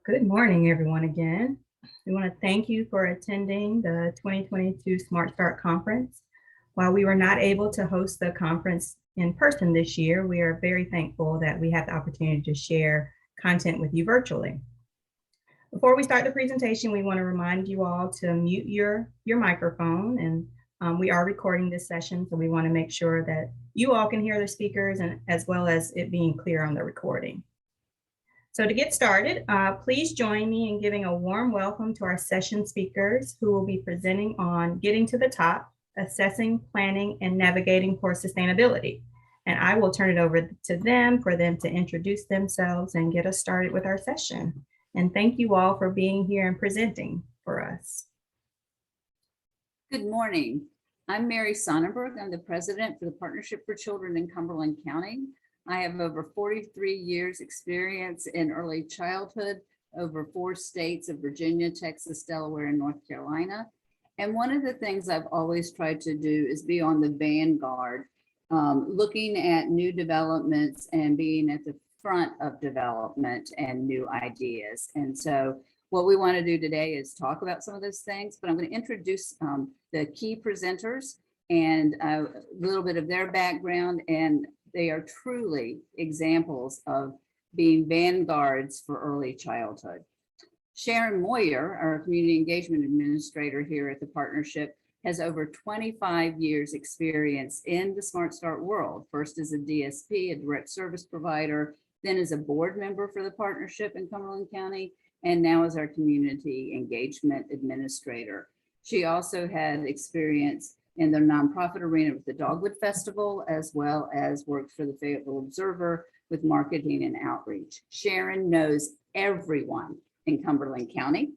Good morning, everyone, again. We want to thank you for attending the 2022 Smart Start Conference. While we were not able to host the conference in person this year, we are very thankful that we have the opportunity to share content with you virtually. Before we start the presentation, we want to remind you all to mute your microphone, and we are recording this session, so we want to make sure that you all can hear the speakers and as well as it being clear on the recording. So to get started, please join me in giving a warm welcome to our session speakers who will be presenting on Getting to the Top, Assessing, Planning, and Navigating for Sustainability. And I will turn it over to them for them to introduce themselves and get us started with our session. And thank you all for being here and presenting for us. Good morning. I'm Mary Sonoberg. I'm the president for the Partnership for Children in Cumberland County. I have over 43 years experience in early childhood, over 4 states of Virginia, Texas, Delaware, and North Carolina. And one of the things I've always tried to do is be on the vanguard, looking at new developments and being at the front of development and new ideas. And so what we want to do today is talk about some of those things, but I'm going to introduce the key presenters and a little bit of their background, and they are truly examples of being vanguards for early childhood. Sharon Moyer, our community engagement administrator here at the partnership, has over 25 years experience in the Smart Start world, first as a DSP, a direct service provider, then as a board member for the partnership in Cumberland County, and now as our community engagement administrator. She also had experience in the nonprofit arena with the Dogwood Festival, as well as worked for the Fayetteville Observer with marketing and outreach. Sharon knows everyone in Cumberland County,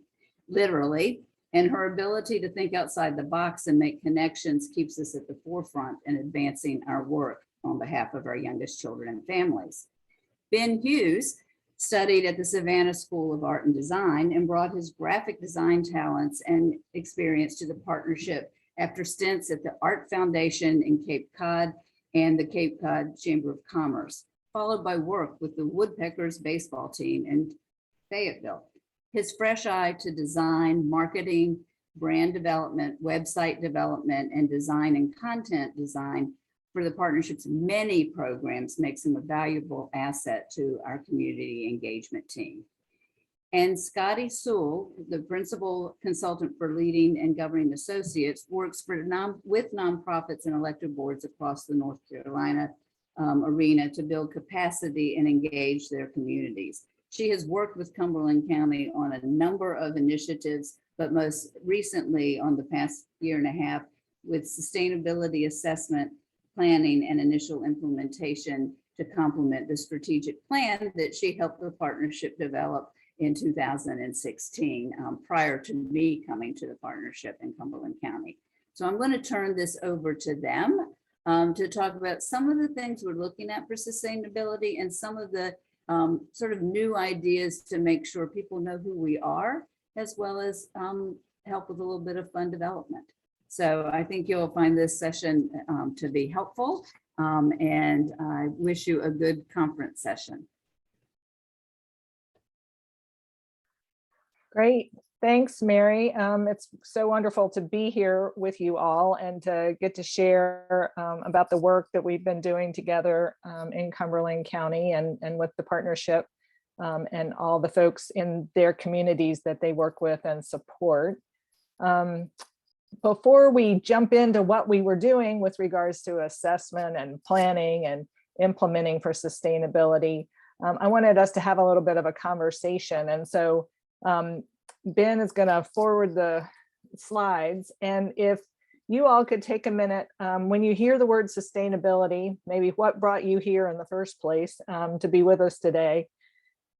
literally, and her ability to think outside the box and make connections keeps us at the forefront in advancing our work on behalf of our youngest children and families. Ben Hughes studied at the Savannah School of Art and Design and brought his graphic design talents and experience to the partnership after stints at the Art Foundation in Cape Cod and the Cape Cod Chamber of Commerce, followed by work with the Woodpeckers baseball team in Fayetteville. His fresh eye to design, marketing, brand development, website development, and design and content design for the partnership's many programs makes him a valuable asset to our community engagement team. And Scotty Sewell, the principal consultant for leading and governing associates, works with nonprofits and elected boards across the North Carolina arena to build capacity and engage their communities. She has worked with Cumberland County on a number of initiatives, but most recently on the past year and a half with sustainability assessment, planning, and initial implementation to complement the strategic plan that she helped the partnership develop in 2016, prior to me coming to the partnership in Cumberland County. So I'm going to turn this over to them to talk about some of the things we're looking at for sustainability and some of the sort of new ideas to make sure people know who we are, as well as help with a little bit of fun development. So I think you'll find this session to be helpful, and I wish you a good conference session. Great. Thanks, Mary. It's so wonderful to be here with you all and to get to share about the work that we've been doing together in Cumberland County and with the partnership and all the folks in their communities that they work with and support. Before we jump into what we were doing with regards to assessment and planning and implementing for sustainability, I wanted us to have a little bit of a conversation. And so Ben is going to forward the slides, and if you all could take a minute, when you hear the word sustainability, maybe what brought you here in the first place to be with us today,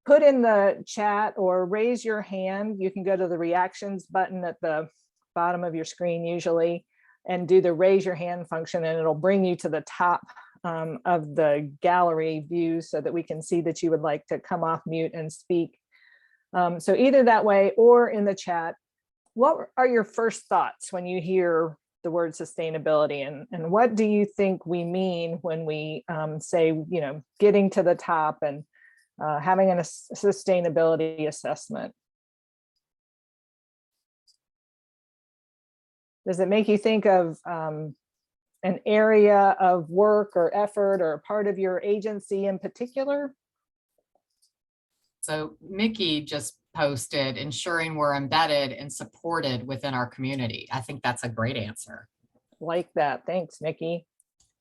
put in the chat or raise your hand. You can go to the reactions button at the bottom of your screen usually and do the raise your hand function, and it'll bring you to the top of the gallery view so that we can see that you would like to come off mute and speak. So either that way or in the chat, what are your first thoughts when you hear the word sustainability, and what do you think we mean when we say, you know, getting to the top and having a sustainability assessment. Does it make you think of an area of work or effort or a part of your agency in particular? So Mickey just posted ensuring we're embedded and supported within our community. I think that's a great answer. Like that. Thanks, Mickey.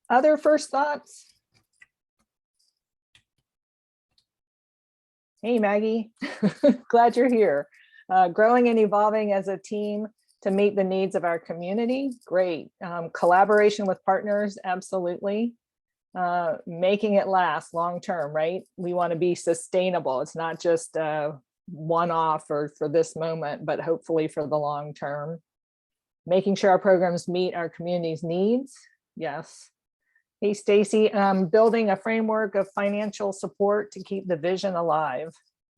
Other first thoughts? Hey, Maggie. Glad you're here. Growing and evolving as a team to meet the needs of our community. Great. Collaboration with partners. Absolutely. Making it last long term, right? We want to be sustainable. It's not just one-off or for this moment, but hopefully for the long term. Making sure our programs meet our community's needs. Yes. Hey, Stacy, building a framework of financial support to keep the vision alive.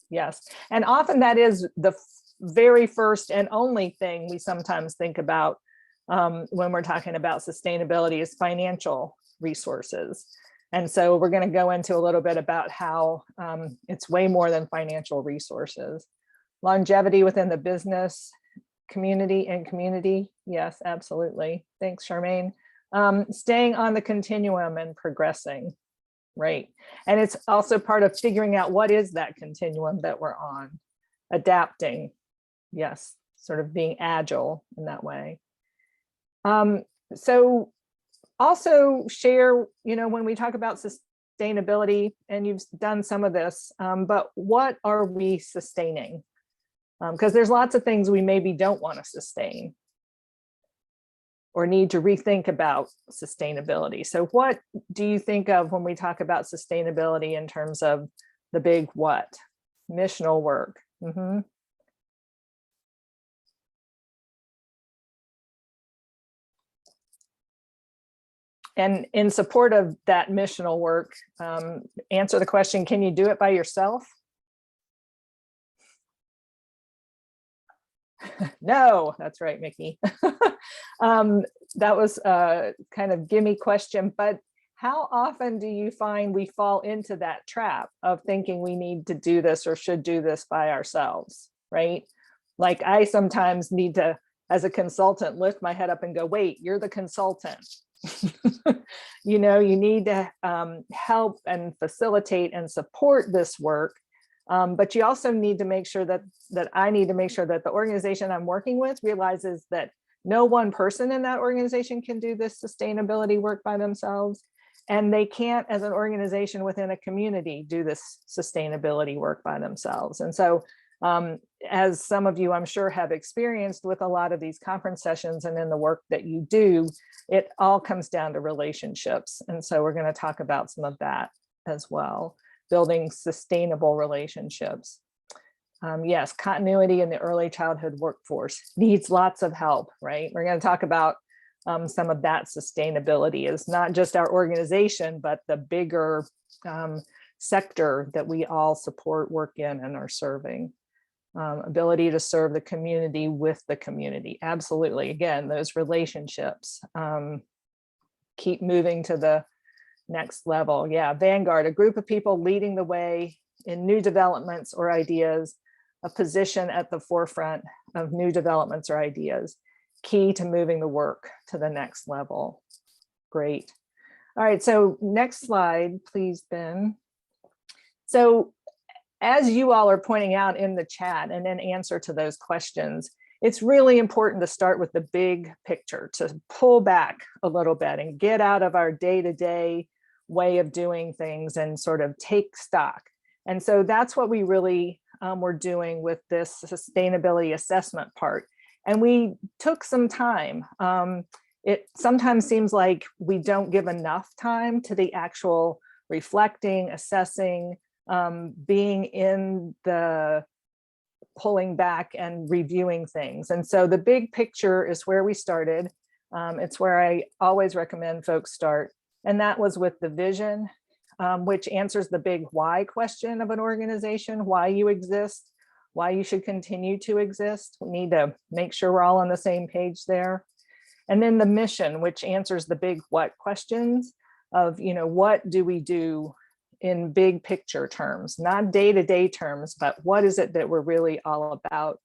Yes. And often that is the very first and only thing we sometimes think about when we're talking about sustainability is financial resources. And so we're going to go into a little bit about how it's way more than financial resources. Longevity within the business community and community. Yes, absolutely. Thanks, Charmaine. Staying on the continuum and progressing, right? And it's also part of figuring out what is that continuum that we're on. Adapting, yes, sort of being agile in that way. So also share, when we talk about sustainability, and you've done some of this, but what are we sustaining? Because there's lots of things we maybe don't want to sustain or need to rethink about sustainability. So what do you think of when we talk about sustainability in terms of the big what? Missional work. Mm-hmm. And in support of that missional work, answer the question, can you do it by yourself? No, that's right, Mickey. That was a kind of gimme question, but how often do you find we fall into that trap of thinking we need to do this or should do this by ourselves, right? Like I sometimes need to, as a consultant, lift my head up and go, wait, you're the consultant. You need to help and facilitate and support this work. But you also need to make sure that I need to make sure that the organization I'm working with realizes that no one person in that organization can do this sustainability work by themselves. And they can't, as an organization within a community, do this sustainability work by themselves. And so as some of you, I'm sure, have experienced with a lot of these conference sessions and in the work that you do, it all comes down to relationships. And so we're going to talk about some of that as well. Building sustainable relationships. Yes, continuity in the early childhood workforce needs lots of help, right? We're going to talk about some of that sustainability is not just our organization, but the bigger sector that we all support, work in, and are serving. Ability to serve the community with the community. Absolutely. Again, those relationships. Keep moving to the next level. Yeah, Vanguard, a group of people leading the way in new developments or ideas, a position at the forefront of new developments or ideas, key to moving the work to the next level. Great. All right, so next slide, please, Ben. So as you all are pointing out in the chat and in answer to those questions, it's really important to start with the big picture, to pull back a little bit and get out of our day-to-day way of doing things and sort of take stock. And so that's what we really were doing with this sustainability assessment part. And we took some time. It sometimes seems like we don't give enough time to the actual reflecting, assessing, being in the pulling back and reviewing things. And so the big picture is where we started. It's where I always recommend folks start. And that was with the vision, which answers the big why question of an organization, why you exist, why you should continue to exist. We need to make sure we're all on the same page there. And then the mission, which answers the big what questions of, what do we do in big picture terms, not day-to-day terms, but what is it that we're really all about?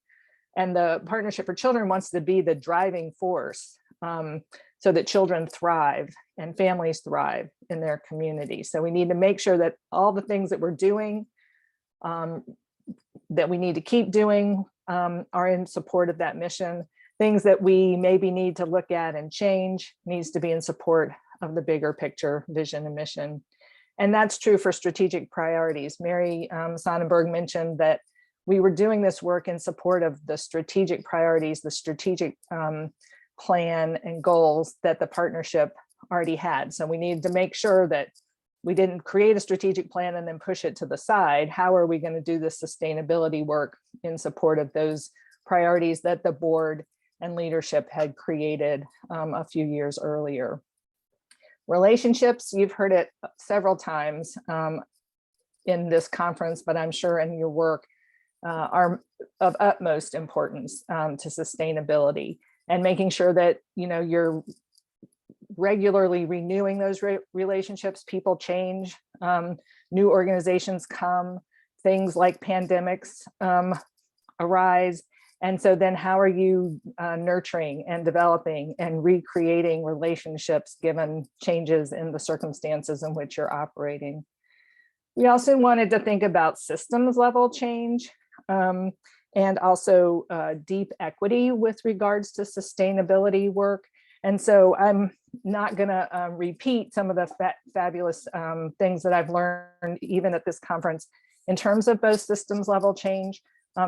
And the Partnership for Children wants to be the driving force so that children thrive and families thrive in their community. So we need to make sure that all the things that we're doing, that we need to keep doing, are in support of that mission. Things that we maybe need to look at and change needs to be in support of the bigger picture vision and mission. And that's true for strategic priorities. Mary Sonoberg mentioned that we were doing this work in support of the strategic priorities, the strategic plan and goals that the partnership already had. So we needed to make sure that we didn't create a strategic plan and then push it to the side. How are we going to do the sustainability work in support of those priorities that the board and leadership had created a few years earlier? Relationships, you've heard it several times in this conference, but I'm sure in your work, are of utmost importance to sustainability, and making sure that you're regularly renewing those relationships. People change, new organizations come, things like pandemics arise. And so then how are you nurturing and developing and recreating relationships given changes in the circumstances in which you're operating? We also wanted to think about systems level change and also deep equity with regards to sustainability work. And so I'm not going to repeat some of the fabulous things that I've learned even at this conference in terms of both systems level change.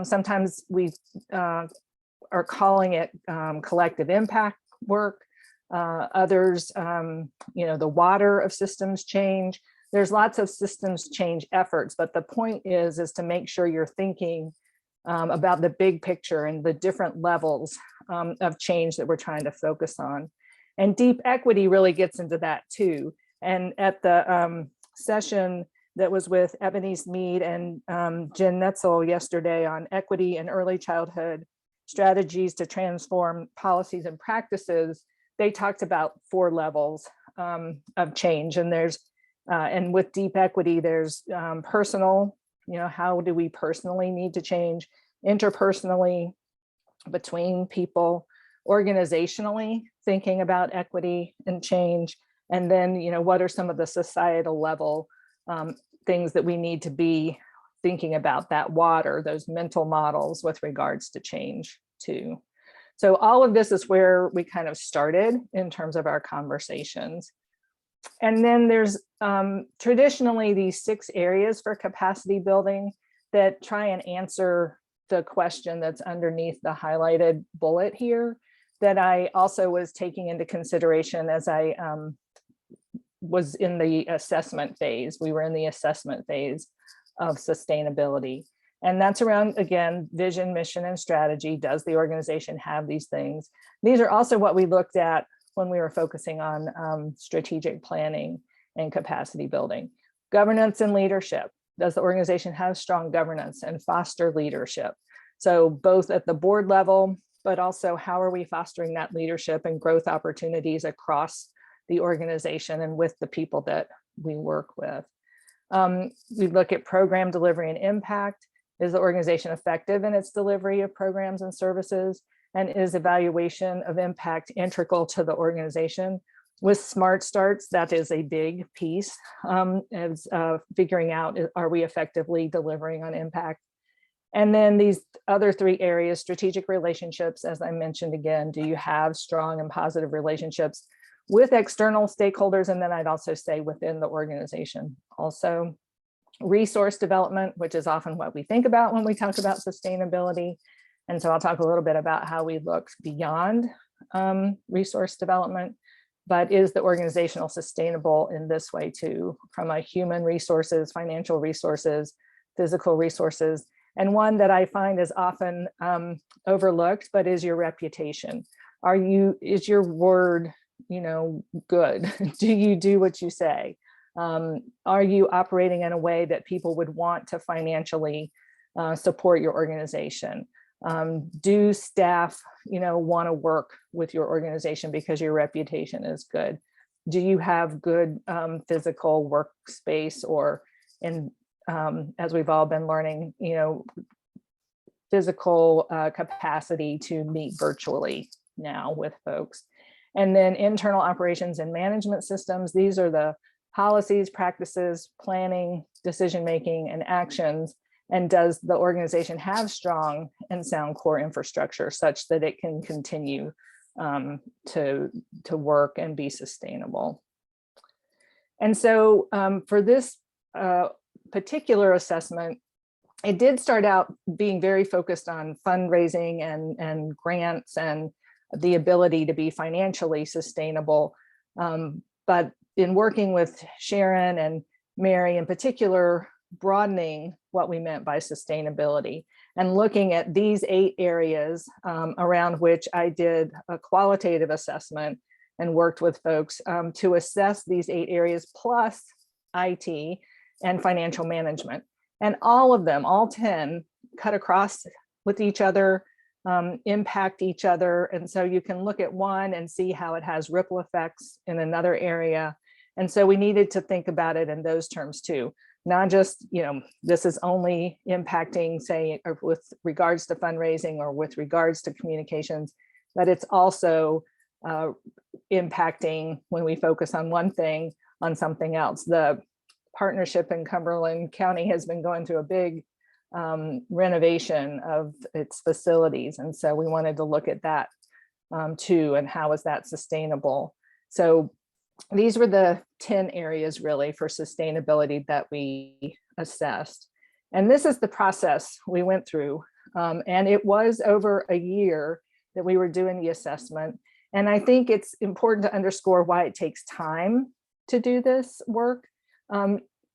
Sometimes we are calling it collective impact work. Others, the water of systems change. There's lots of systems change efforts, but the point is to make sure you're thinking about the big picture and the different levels of change that we're trying to focus on. And deep equity really gets into that too. And at the session that was with Ebeneise Mead and Jen Netzel yesterday on equity and early childhood strategies to transform policies and practices, they talked about 4 levels of change. And there's and with deep equity, there's personal, how do we personally need to change, interpersonally, between people, organizationally, thinking about equity and change, and then, what are some of the societal level things that we need to be thinking about, that water, those mental models with regards to change too. So all of this is where we kind of started in terms of our conversations. And then there's traditionally these 6 areas for capacity building that try and answer the question that's underneath the highlighted bullet here that I also was taking into consideration as I was in the assessment phase. We were in the assessment phase of sustainability. And that's around, again, vision, mission, and strategy. Does the organization have these things? These are also what we looked at when we were focusing on strategic planning and capacity building. Governance and leadership. Does the organization have strong governance and foster leadership? So both at the board level, but also how are we fostering that leadership and growth opportunities across the organization and with the people that we work with. We look at program delivery and impact. Is the organization effective in its delivery of programs and services? And is evaluation of impact integral to the organization? With Smart Starts, that is a big piece as figuring out, are we effectively delivering on impact? And then these other 3 areas, strategic relationships, as I mentioned again, do you have strong and positive relationships with external stakeholders? And then I'd also say within the organization. Also, resource development, which is often what we think about when we talk about sustainability. And so I'll talk a little bit about how we look beyond resource development, but is the organizational sustainable in this way too, from a human resources, financial resources, physical resources, and one that I find is often overlooked, but is your reputation. Is your word, good? Do you do what you say? Are you operating in a way that people would want to financially support your organization? Do staff, want to work with your organization because your reputation is good? Do you have good physical workspace or in, as we've all been learning, physical capacity to meet virtually now with folks. And then internal operations and management systems. These are the policies, practices, planning, decision-making, and actions. And does the organization have strong and sound core infrastructure such that it can continue to work and be sustainable? And so for this particular assessment, it did start out being very focused on fundraising and grants and the ability to be financially sustainable. But in working with Sharon and Mary in particular, broadening what we meant by sustainability and looking at these 8 areas around which I did a qualitative assessment and worked with folks to assess these 8 areas plus IT and financial management. And all of them, all 10, cut across with each other, impact each other. And so you can look at one and see how it has ripple effects in another area. And so we needed to think about it in those terms too. Not just, this is only impacting, say, with regards to fundraising or with regards to communications, but it's also impacting when we focus on one thing on something else. The partnership in Cumberland County has been going through a big renovation of its facilities. And so we wanted to look at that too, and how is that sustainable? So these were the 10 areas really for sustainability that we assessed. And this is the process we went through. And it was over a year that we were doing the assessment. And I think it's important to underscore why it takes time to do this work.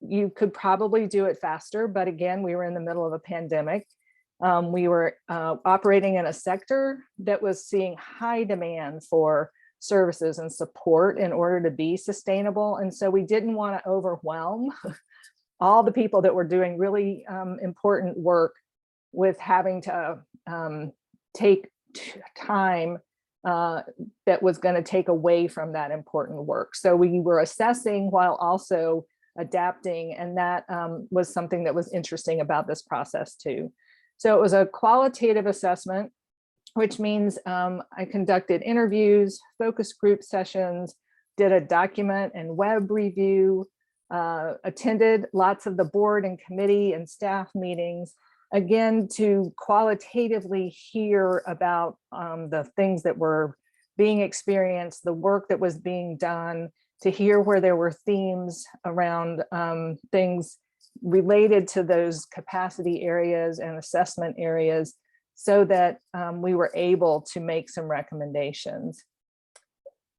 You could probably do it faster, but again, we were in the middle of a pandemic. We were operating in a sector that was seeing high demand for services and support in order to be sustainable. And so we didn't want to overwhelm all the people that were doing really important work with having to take time that was going to take away from that important work. So we were assessing while also adapting, and that was something that was interesting about this process too. So it was a qualitative assessment, which means I conducted interviews, focus group sessions, did a document and web review, attended lots of the board and committee and staff meetings, again, to qualitatively hear about the things that were being experienced, the work that was being done, to hear where there were themes around things related to those capacity areas and assessment areas, so that we were able to make some recommendations.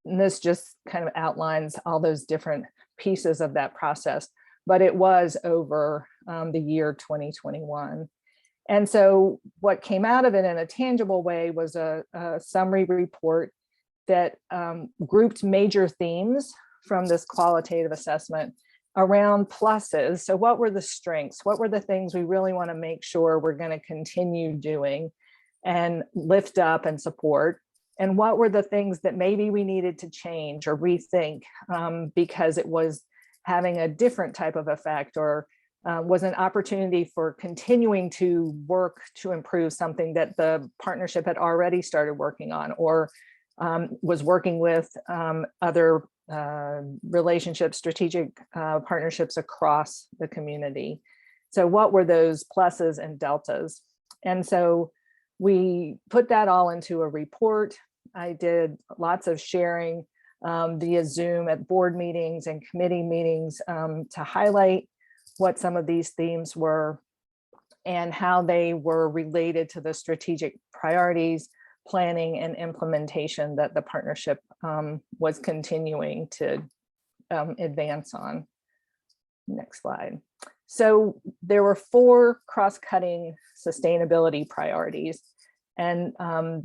And this just kind of outlines all those different pieces of that process, but it was over the year 2021. And so what came out of it in a tangible way was a summary report that grouped major themes from this qualitative assessment around pluses. So what were the strengths? What were the things we really want to make sure we're going to continue doing and lift up and support? And what were the things that maybe we needed to change or rethink because it was having a different type of effect, or was an opportunity for continuing to work to improve something that the partnership had already started working on, or was working with other relationships, strategic partnerships across the community. So what were those pluses and deltas? And so we put that all into a report. I did lots of sharing via Zoom at board meetings and committee meetings to highlight what some of these themes were and how they were related to the strategic priorities, planning, and implementation that the partnership was continuing to advance on. Next slide. So there were 4 cross-cutting sustainability priorities. And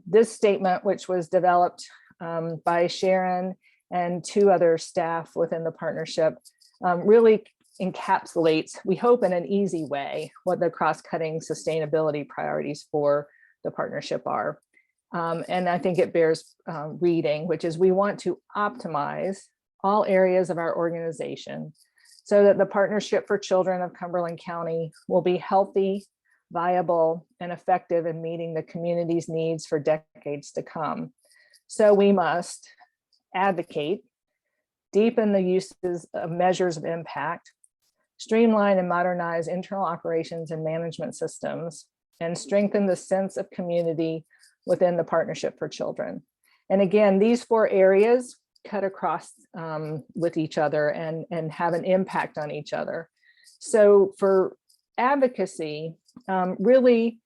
this statement, which was developed by Sharon and 2 other staff within the partnership, really encapsulates, we hope in an easy way, what the cross-cutting sustainability priorities for the partnership are. And I think it bears reading, which is we want to optimize all areas of our organization so that the Partnership for Children of Cumberland County will be healthy, viable, and effective in meeting the community's needs for decades to come. So we must advocate, deepen the uses of measures of impact, streamline and modernize internal operations and management systems, and strengthen the sense of community within the Partnership for Children. And again, these 4 areas cut across with each other and have an impact on each other. So for advocacy, really,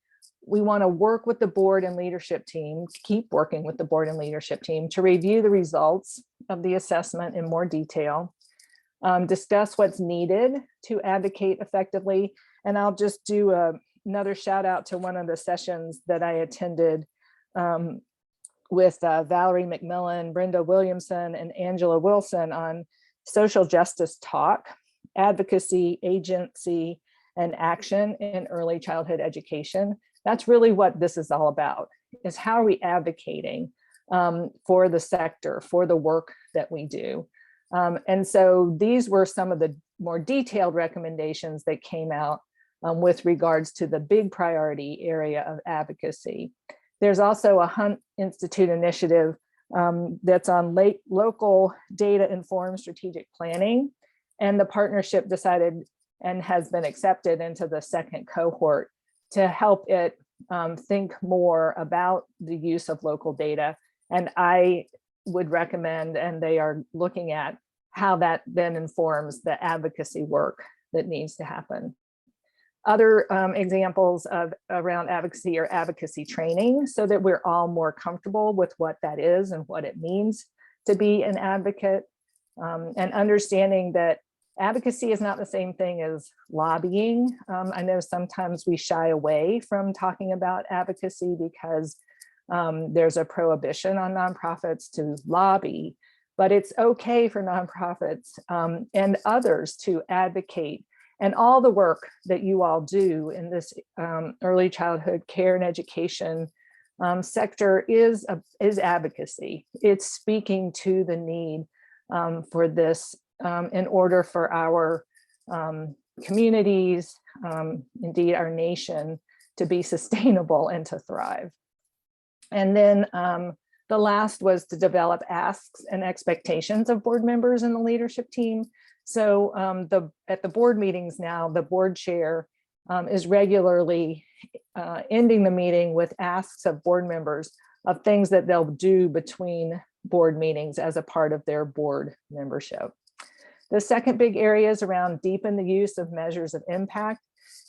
we want to work with the board and leadership team, keep working with the board and leadership team to review the results of the assessment in more detail, discuss what's needed to advocate effectively. And I'll just do another shout out to one of the sessions that I attended with Valerie McMillan, Brenda Williamson, and Angela Wilson on social justice talk, advocacy, agency, and action in early childhood education. That's really what this is all about, is how are we advocating for the sector, for the work that we do. And so these were some of the more detailed recommendations that came out with regards to the big priority area of advocacy. There's also a Hunt Institute initiative that's on local data-informed strategic planning, and the partnership decided and has been accepted into the second cohort to help it think more about the use of local data. And I would recommend, and they are looking at how that then informs the advocacy work that needs to happen. Other examples of around advocacy or advocacy training, so that we're all more comfortable with what that is and what it means to be an advocate, and understanding that advocacy is not the same thing as lobbying. I know sometimes we shy away from talking about advocacy because there's a prohibition on nonprofits to lobby, but it's okay for nonprofits and others to advocate. And all the work that you all do in this early childhood care and education sector is advocacy. It's speaking to the need for this in order for our communities, indeed our nation, to be sustainable and to thrive. And then the last was to develop asks and expectations of board members and the leadership team. So at the board meetings now, the board chair is regularly ending the meeting with asks of board members of things that they'll do between board meetings as a part of their board membership. The second big area is around deepen the use of measures of impact.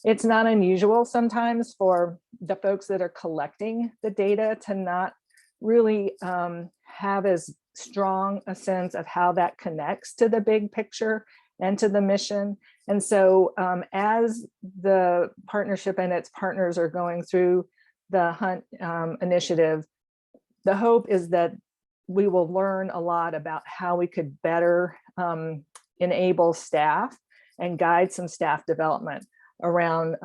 It's not unusual sometimes for the folks that are collecting the data to not really have as strong a sense of how that connects to the big picture and to the mission. And so as the partnership and its partners are going through the Hunt initiative, the hope is that we will learn a lot about how we could better enable staff and guide some staff development around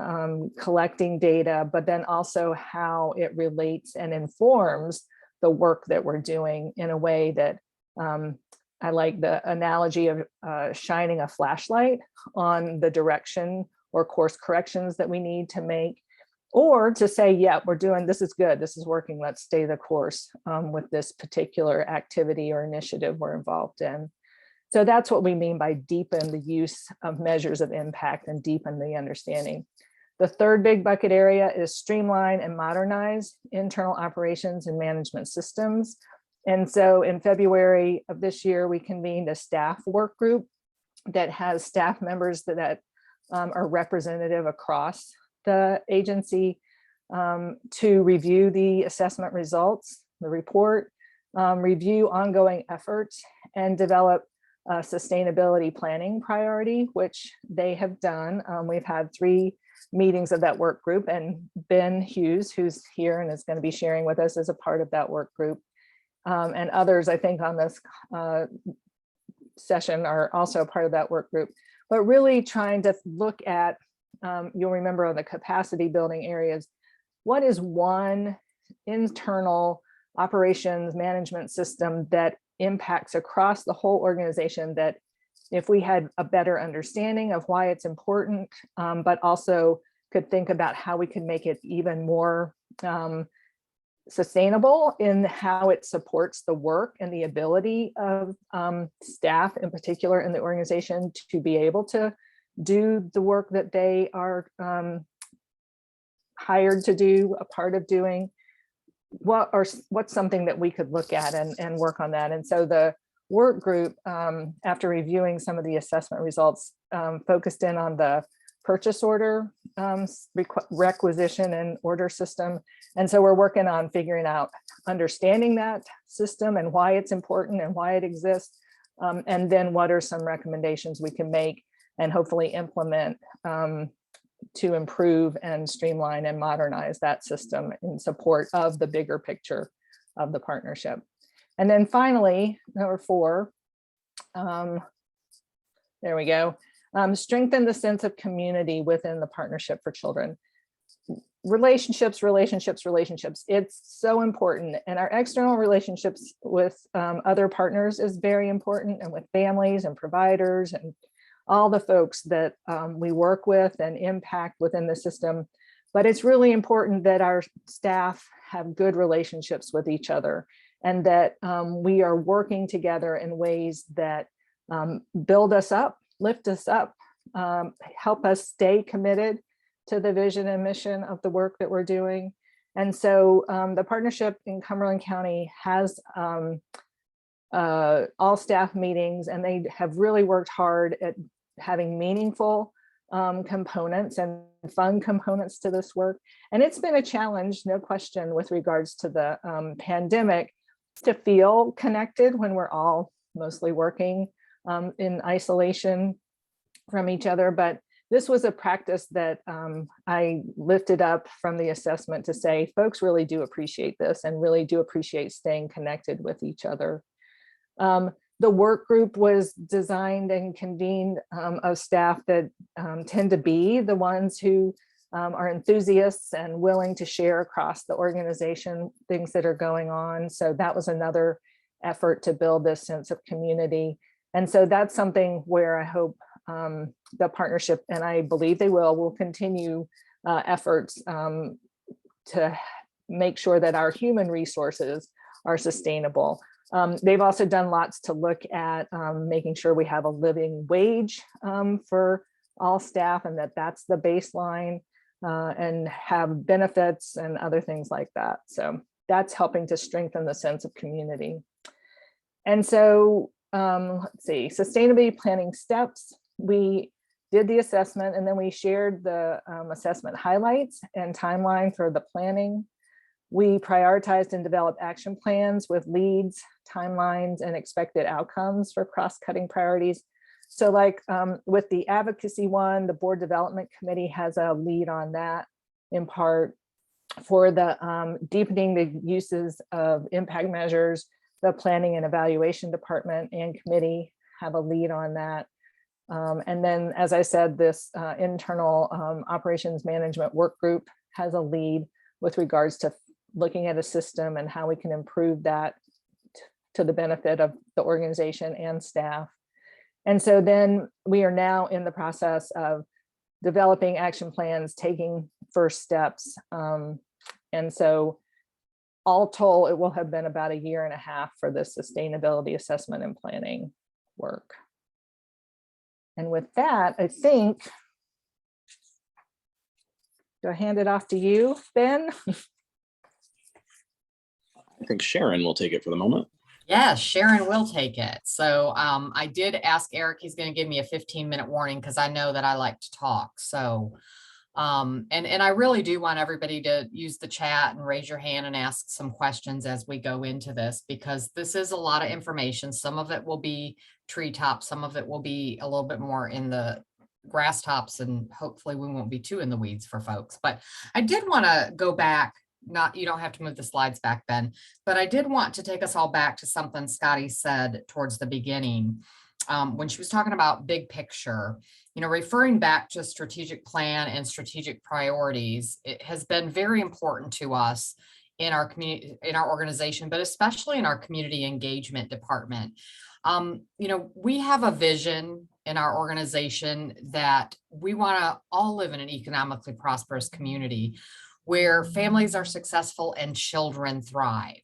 collecting data, but then also how it relates and informs the work that we're doing in a way that I like the analogy of shining a flashlight on the direction or course corrections that we need to make, or to say, yeah, we're doing, this is good, this is working, let's stay the course with this particular activity or initiative we're involved in. So that's what we mean by deepen the use of measures of impact and deepen the understanding. The third big bucket area is streamline and modernize internal operations and management systems. And so in February of this year, we convened a staff work group that has staff members that are representative across the agency to review the assessment results, the report, review ongoing efforts, and develop a sustainability planning priority, which they have done. We've had 3 meetings of that work group, and Ben Hughes, who's here and is going to be sharing with us as a part of that work group, and others I think on this session are also a part of that work group, but really trying to look at, you'll remember on the capacity building areas, what is one internal operations management system that impacts across the whole organization that if we had a better understanding of why it's important, but also could think about how we can make it even more sustainable in how it supports the work and the ability of staff in particular in the organization to be able to do the work that they are hired to do, a part of doing. What's something that we could look at and work on that. And so the work group, after reviewing some of the assessment results, focused in on the purchase order requisition and order system. And so we're working on figuring out, understanding that system and why it's important and why it exists. And then what are some recommendations we can make and hopefully implement to improve and streamline and modernize that system in support of the bigger picture of the partnership. And then finally, number 4, there we go. Strengthen the sense of community within the Partnership for Children. Relationships. It's so important. And our external relationships with other partners is very important, and with families and providers and all the folks that we work with and impact within the system. But it's really important that our staff have good relationships with each other, and that we are working together in ways that build us up, lift us up, help us stay committed to the vision and mission of the work that we're doing. And so the partnership in Cumberland County has all staff meetings, and they have really worked hard at having meaningful components and fun components to this work. And it's been a challenge, no question, with regards to the pandemic, to feel connected when we're all mostly working in isolation from each other. But this was a practice that I lifted up from the assessment to say, folks really do appreciate this and really do appreciate staying connected with each other. The work group was designed and convened of staff that tend to be the ones who are enthusiasts and willing to share across the organization things that are going on. So that was another effort to build this sense of community. And so that's something where I hope the partnership, and I believe they will continue efforts to make sure that our human resources are sustainable. They've also done lots to look at making sure we have a living wage for all staff, and that's the baseline, and have benefits and other things like that. So that's helping to strengthen the sense of community. And so let's see, sustainability planning steps. We did the assessment, and then we shared the assessment highlights and timeline for the planning. We prioritized and developed action plans with leads, timelines, and expected outcomes for cross-cutting priorities. So like with the advocacy one, the board development committee has a lead on that in part. For the deepening the uses of impact measures, the planning and evaluation department and committee have a lead on that. And then, as I said, this internal operations management work group has a lead with regards to looking at a system and how we can improve that to the benefit of the organization and staff. And so then we are now in the process of developing action plans, taking first steps. And so all told, it will have been about 1.5 years for this sustainability assessment and planning work. And with that, I think, do I hand it off to you, Ben? I think Sharon will take it for the moment. Yes, Sharon will take it. So I did ask Eric, he's going to give me a 15-minute warning because I know that I like to talk. So, and I really do want everybody to use the chat and raise your hand and ask some questions as we go into this, because this is a lot of information. Some of it will be treetop, some of it will be a little bit more in the grass tops, and hopefully we won't be too in the weeds for folks. But I did want to go back. You don't have to move the slides back, Ben, but I did want to take us all back to something Scotty said towards the beginning when she was talking about big picture, referring back to strategic plan and strategic priorities. It has been very important to us in our community, in our organization, but especially in our community engagement department. We have a vision in our organization that we want to all live in an economically prosperous community where families are successful and children thrive.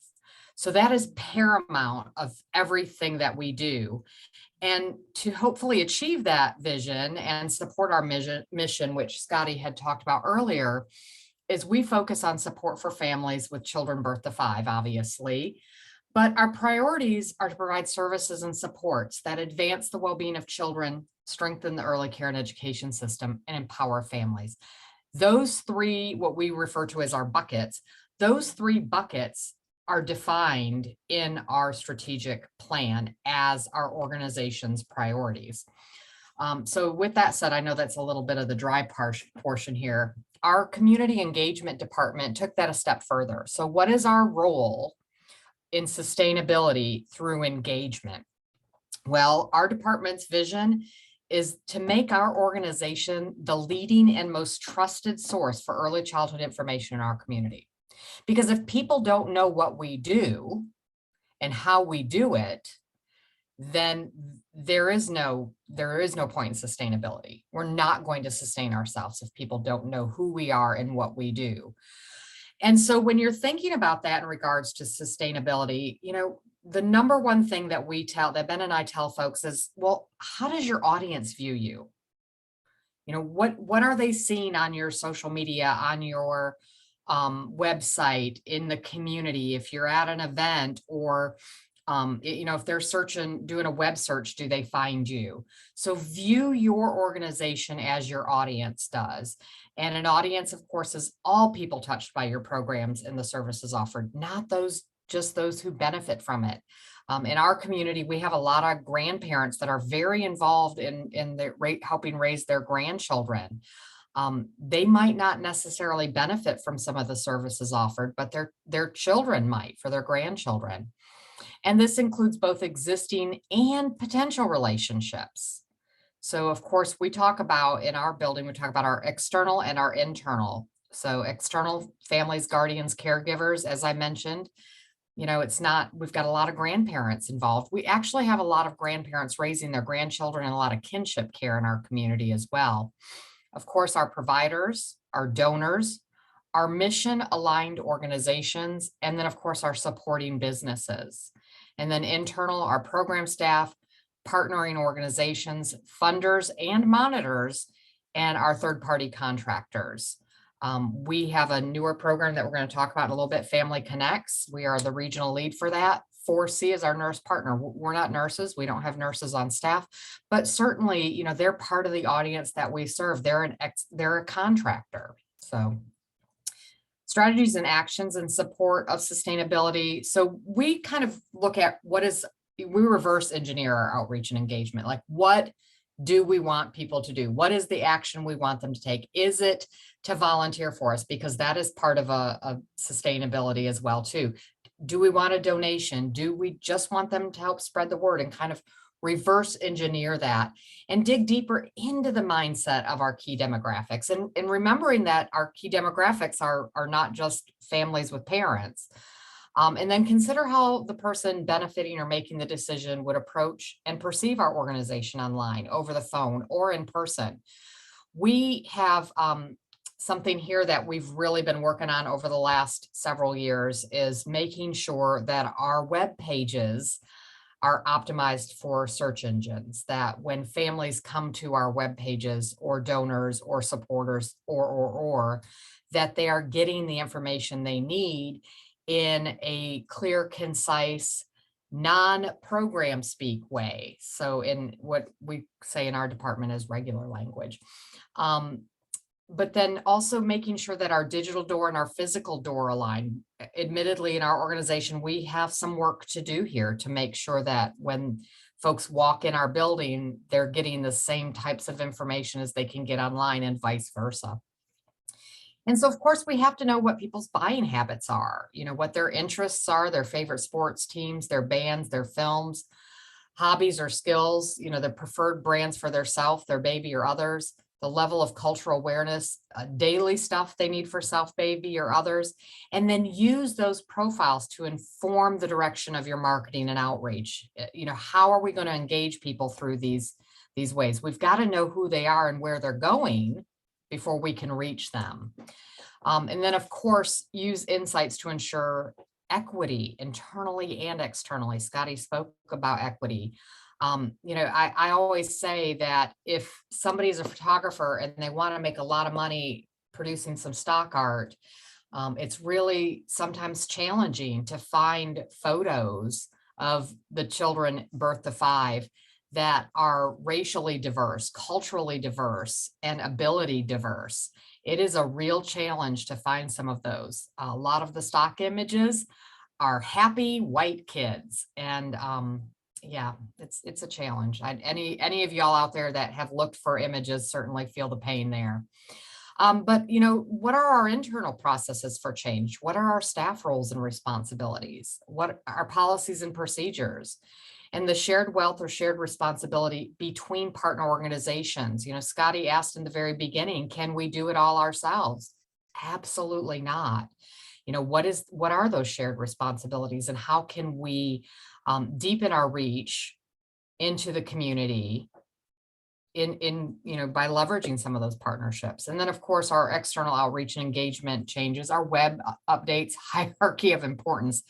So that is paramount of everything that we do. And to hopefully achieve that vision and support our mission, which Scotty had talked about earlier, is we focus on support for families with children birth to 5, obviously. But our priorities are to provide services and supports that advance the well-being of children, strengthen the early care and education system, and empower families. Those three, what we refer to as our buckets, those 3 buckets are defined in our strategic plan as our organization's priorities. So with that said, I know that's a little bit of the dry portion here. Our community engagement department took that a step further. So what is our role in sustainability through engagement? Well, our department's vision is to make our organization the leading and most trusted source for early childhood information in our community. Because if people don't know what we do and how we do it, then there is no point in sustainability. We're not going to sustain ourselves if people don't know who we are and what we do. And so when you're thinking about that in regards to sustainability, the number one thing that Ben and I tell folks is, well, how does your audience view you? What are they seeing on your social media, on your website, in the community? If you're at an event, or if they're doing a web search, do they find you? So view your organization as your audience does. And an audience, of course, is all people touched by your programs and the services offered, not just those who benefit from it. In our community, we have a lot of grandparents that are very involved in helping raise their grandchildren. They might not necessarily benefit from some of the services offered, but their children might, for their grandchildren. And this includes both existing and potential relationships. So of course, we talk about in our building, we talk about our external and our internal. So external families, guardians, caregivers, as I mentioned, we've got a lot of grandparents involved. We actually have a lot of grandparents raising their grandchildren and a lot of kinship care in our community as well. Of course, our providers, our donors, our mission aligned organizations, and then of course our supporting businesses. And then internal, our program staff, partnering organizations, funders and monitors, and our third-party contractors. We have a newer program that we're going to talk about in a little bit, Family Connects. We are the regional lead for that. 4C is our nurse partner. We're not nurses. We don't have nurses on staff, but certainly, they're part of the audience that we serve. They're a contractor. So strategies and actions in support of sustainability. So we kind of look at we reverse engineer our outreach and engagement. Like, what do we want people to do? What is the action we want them to take? Is it to volunteer for us? Because that is part of a sustainability as well too. Do we want a donation? Do we just want them to help spread the word, and kind of reverse engineer that and dig deeper into the mindset of our key demographics? And remembering that our key demographics are not just families with parents. And then consider how the person benefiting or making the decision would approach and perceive our organization online, over the phone, or in person. We have something here that we've really been working on over the last several years, is making sure that our web pages are optimized for search engines, that when families come to our web pages, or donors or supporters, or that they are getting the information they need in a clear, concise, non-program speak way. So in what we say in our department is regular language. But then also making sure that our digital door and our physical door align. Admittedly, in our organization, we have some work to do here to make sure that when folks walk in our building, they're getting the same types of information as they can get online, and vice versa. And so, of course, we have to know what people's buying habits are, what their interests are, their favorite sports teams, their bands, their films, hobbies or skills, their preferred brands for their self, their baby, or others. the level of cultural awareness, daily stuff they need for self-baby or others, and then use those profiles to inform the direction of your marketing and outreach. How are we going to engage people through these ways? We've got to know who they are and where they're going before we can reach them. And then, of course, use insights to ensure equity internally and externally. Scotty spoke about equity. I always say that if somebody is a photographer and they want to make a lot of money producing some stock art, it's really sometimes challenging to find photos of the children birth to 5 that are racially diverse, culturally diverse, and ability diverse. It is a real challenge to find some of those. A lot of the stock images are happy white kids, and yeah, it's a challenge. Any of y'all out there that have looked for images certainly feel the pain there. But what are our internal processes for change? What are our staff roles and responsibilities? What are policies and procedures? And the shared wealth or shared responsibility between partner organizations. Scotty asked in the very beginning, can we do it all ourselves? Absolutely not. What are those shared responsibilities, and how can we deepen our reach into the community by leveraging some of those partnerships? And then, of course, our external outreach and engagement changes, our web updates, hierarchy of importance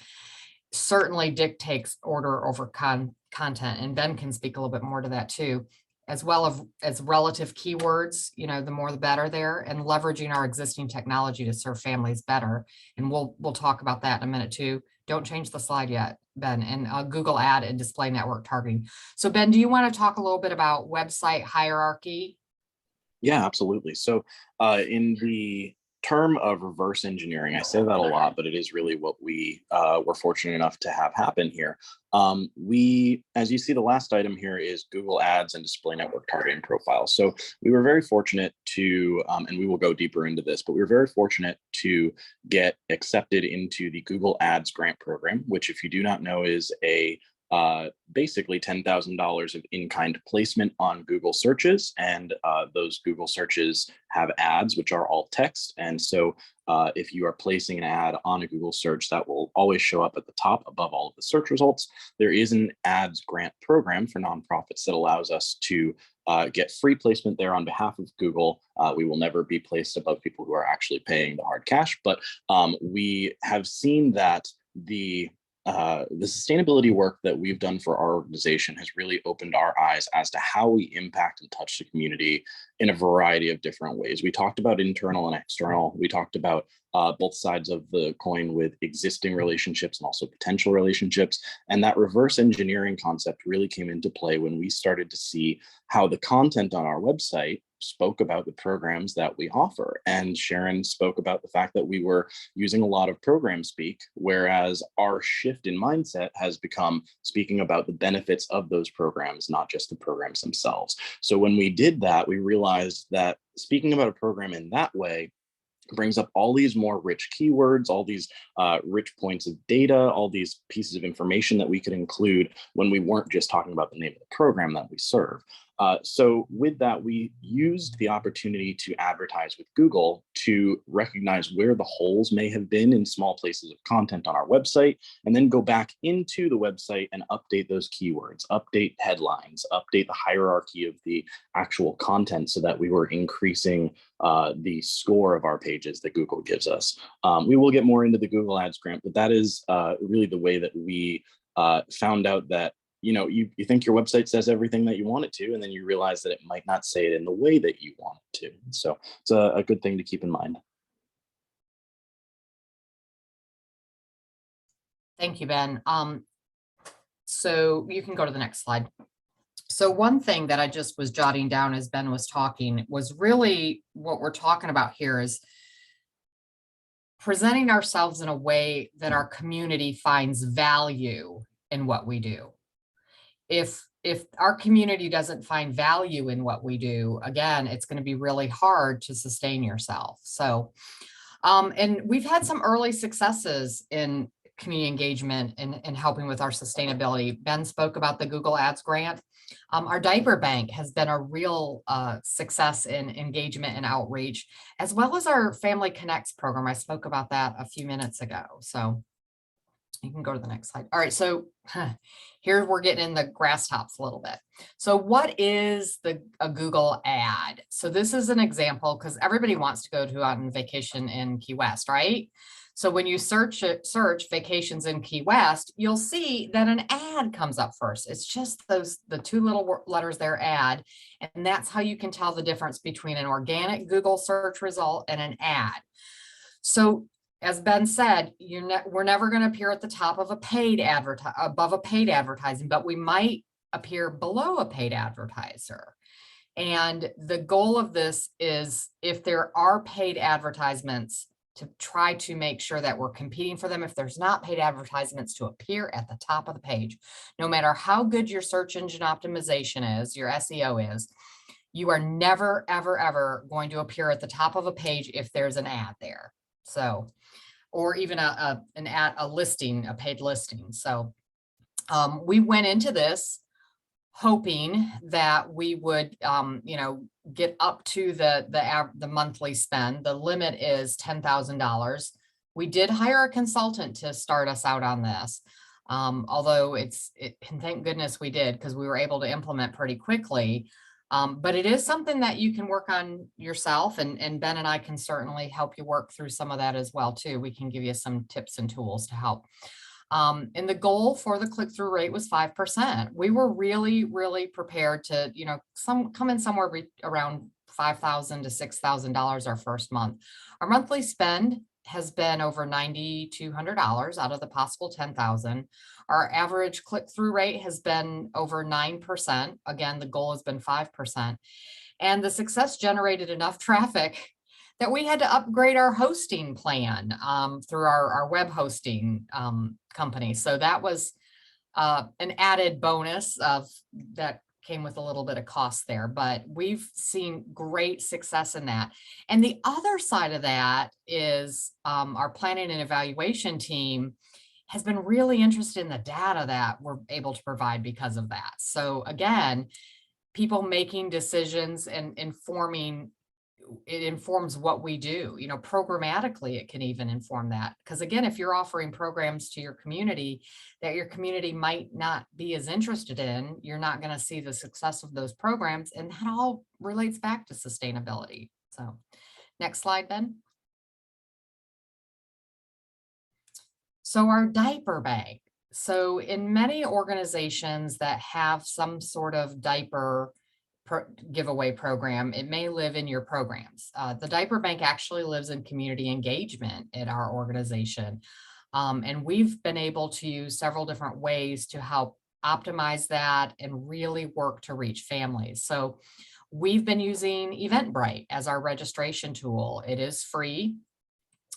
certainly dictates order over content. And Ben can speak a little bit more to that too, as well as relative keywords, the more the better there, and leveraging our existing technology to serve families better. And we'll talk about that in a minute too. Don't change the slide yet, Ben, and Google ad and display network targeting. So Ben, do you want to talk a little bit about website hierarchy? Yeah, absolutely. So in the term of reverse engineering, I say that a lot, but it is really what we were fortunate enough to have happen here. As you see, the last item here is Google Ads and display network targeting profiles. So we were very fortunate to, and we will go deeper into this, but we were very fortunate to get accepted into the Google Ads grant program, which, if you do not know, is a basically $10,000 of in-kind placement on Google searches, and those Google searches have ads, which are all text. And so if you are placing an ad on a Google search, that will always show up at the top above all of the search results. There is an ads grant program for nonprofits that allows us to get free placement there on behalf of Google. We will never be placed above people who are actually paying the hard cash, but we have seen that the sustainability work that we've done for our organization has really opened our eyes as to how we impact and touch the community in a variety of different ways. We talked about internal and external. We talked about both sides of the coin with existing relationships and also potential relationships. And that reverse engineering concept really came into play when we started to see how the content on our website spoke about the programs that we offer. And Sharon spoke about the fact that we were using a lot of program speak, whereas our shift in mindset has become speaking about the benefits of those programs, not just the programs themselves. So when we did that, we realized that speaking about a program in that way brings up all these more rich keywords, all these rich points of data, all these pieces of information that we could include when we weren't just talking about the name of the program that we serve. So with that, we used the opportunity to advertise with Google to recognize where the holes may have been in small places of content on our website, and then go back into the website and update those keywords, update headlines, update the hierarchy of the actual content so that we were increasing the score of our pages that Google gives us. We will get more into the Google Ads grant, but that is really the way that we found out that you think your website says everything that you want it to, and then you realize that it might not say it in the way that you want it to. So it's a good thing to keep in mind. Thank you, Ben. So you can go to the next slide. So one thing that I just was jotting down as Ben was talking was really what we're talking about here is presenting ourselves in a way that our community finds value in what we do. If our community doesn't find value in what we do, again, it's going to be really hard to sustain yourself. So, and we've had some early successes in community engagement and helping with our sustainability. Ben spoke about the Google Ads grant. Our Diaper Bank has been a real success in engagement and outreach, as well as our Family Connects program. I spoke about that a few minutes ago. So you can go to the next slide. All right, so here we're getting in the grass tops a little bit. So what is a Google ad? So this is an example, because everybody wants to go on vacation in Key West, right? So when you search vacations in Key West, you'll see that an ad comes up first. It's just the two little letters there, ad, and that's how you can tell the difference between an organic Google search result and an ad. So as Ben said, we're never going to appear at the top of above a paid advertising, but we might appear below a paid advertiser. And the goal of this is, if there are paid advertisements, to try to make sure that we're competing for them. If there's not paid advertisements, to appear at the top of the page. No matter how good your search engine optimization is, your SEO is, you are never, ever, ever going to appear at the top of a page if there's an ad there. So, or even a listing, a paid listing. So we went into this hoping that we would, get up to the monthly spend. The limit is $10,000. We did hire a consultant to start us out on this. Although and thank goodness we did, because we were able to implement pretty quickly. But it is something that you can work on yourself, and Ben and I can certainly help you work through some of that as well too. We can give you some tips and tools to help. And the goal for the click-through rate was 5%. We were really, really prepared to, come in somewhere around $5,000 to $6,000 our first month. Our monthly spend has been over $9,200 out of the possible 10,000. Our average click-through rate has been over 9%. Again, the goal has been 5%. And the success generated enough traffic that we had to upgrade our hosting plan through our web hosting company. So that was an added bonus that came with a little bit of cost there, but we've seen great success in that. And the other side of that is our planning and evaluation team has been really interested in the data that we're able to provide because of that. So again, people making decisions and it informs what we do, programmatically. It can even inform that, because again, if you're offering programs to your community that your community might not be as interested in, you're not going to see the success of those programs, and that all relates back to sustainability. So next slide, Ben. So our Diaper Bank. So in many organizations that have some sort of diaper giveaway program, it may live in your programs. The Diaper Bank actually lives in community engagement at our organization. And we've been able to use several different ways to help optimize that and really work to reach families. So we've been using Eventbrite as our registration tool. It is free,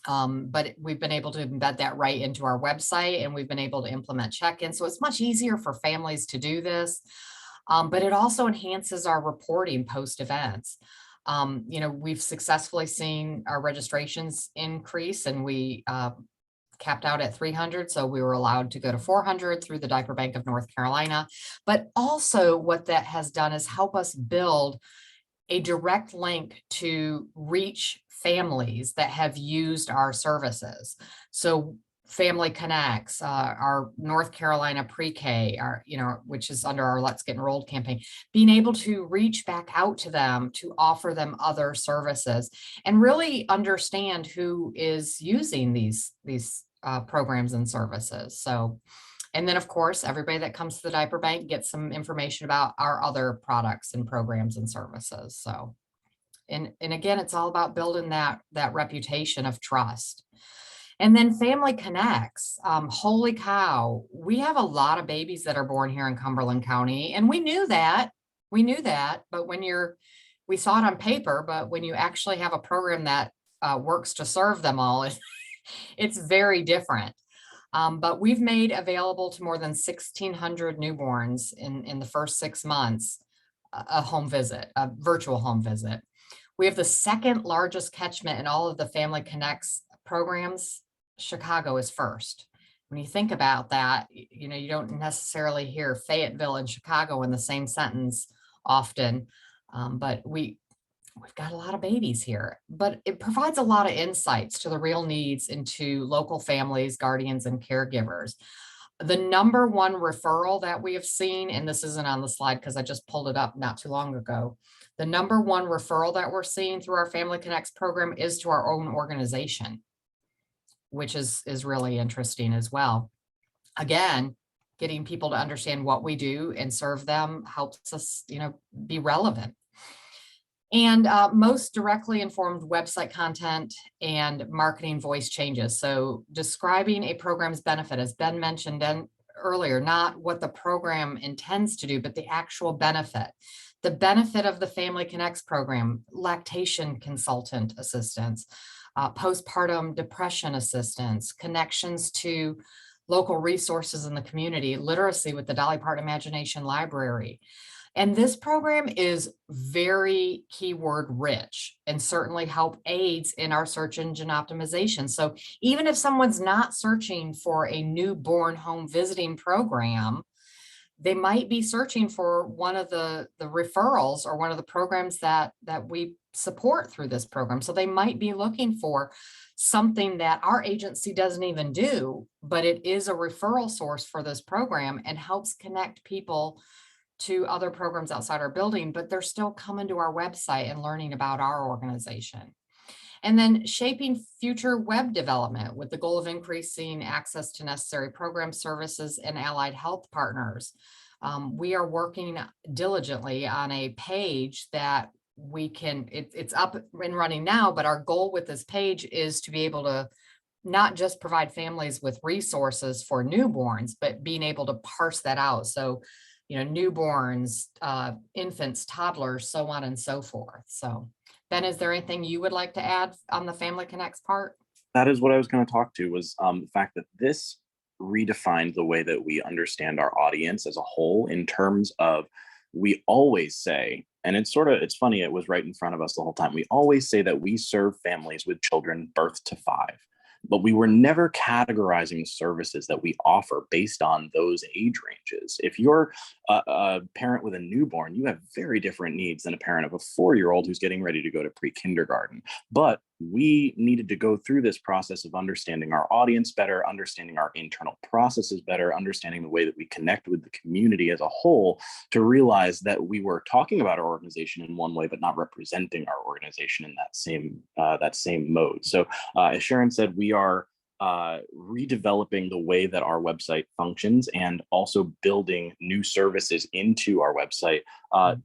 but we've been able to embed that right into our website, and we've been able to implement check-in. So it's much easier for families to do this. But it also enhances our reporting post events. We've successfully seen our registrations increase, and we capped out at 300. So we were allowed to go to 400 through the Diaper Bank of North Carolina. But also what that has done is help us build a direct link to reach families that have used our services. So Family Connects, our North Carolina pre-K, which is under our Let's Get Enrolled campaign, being able to reach back out to them to offer them other services and really understand who is using these programs and services. So, and then of course, everybody that comes to the Diaper Bank gets some information about our other products and programs and services. So, and again, it's all about building that reputation of trust. And then Family Connects, holy cow, we have a lot of babies that are born here in Cumberland County, and we knew that, but we saw it on paper, but when you actually have a program that works to serve them all, it's very different. But we've made available to more than 1,600 newborns in the first 6 months, a virtual home visit. We have the second largest catchment in all of the Family Connects programs. Chicago is first. when you think about that, you know, you don't necessarily hear Fayetteville and Chicago in the same sentence often, but we've got a lot of babies here, but it provides a lot of insights to the real needs into local families, guardians, and caregivers. The number one referral that we have seen, and this isn't on the slide because I just pulled it up not too long ago, the number one referral that we're seeing through our Family Connects program is to our own organization, which is really interesting as well. Again, getting people to understand what we do and serve them helps us, you know, be relevant. And most directly informed website content and marketing voice changes. So describing a program's benefit, as Ben mentioned earlier, not what the program intends to do, but the actual benefit. The benefit of the Family Connects program: lactation consultant assistance, postpartum depression assistance, connections to local resources in the community, literacy with the Dolly Parton Imagination Library. And this program is very keyword rich and certainly help aids in our search engine optimization. So even if someone's not searching for a newborn home visiting program, they might be searching for one of the referrals or one of the programs that we support through this program. So they might be looking for something that our agency doesn't even do, but it is a referral source for this program and helps connect people to other programs outside our building, but they're still coming to our website and learning about our organization. And then shaping future web development with the goal of increasing access to necessary program services and allied health partners. We are working diligently on a page that we can, it's up and running now, but our goal with this page is to be able to not just provide families with resources for newborns, but being able to parse that out. So, you know, newborns, infants, toddlers, so on and so forth. So Ben, is there anything you would like to add on the Family Connects part? That is what I was going to talk to, was the fact that this redefined the way that we understand our audience as a whole, in terms of, we always say, and it's funny, it was right in front of us the whole time. We always say that we serve families with children birth to 5. But we were never categorizing the services that we offer based on those age ranges. If you're a parent with a newborn, you have very different needs than a parent of a 4-year-old who's getting ready to go to pre-kindergarten. But we needed to go through this process of understanding our audience better, understanding our internal processes better, understanding the way that we connect with the community as a whole, to realize that we were talking about our organization in one way, but not representing our organization in that same mode. So as Sharon said, we are redeveloping the way that our website functions, and also building new services into our website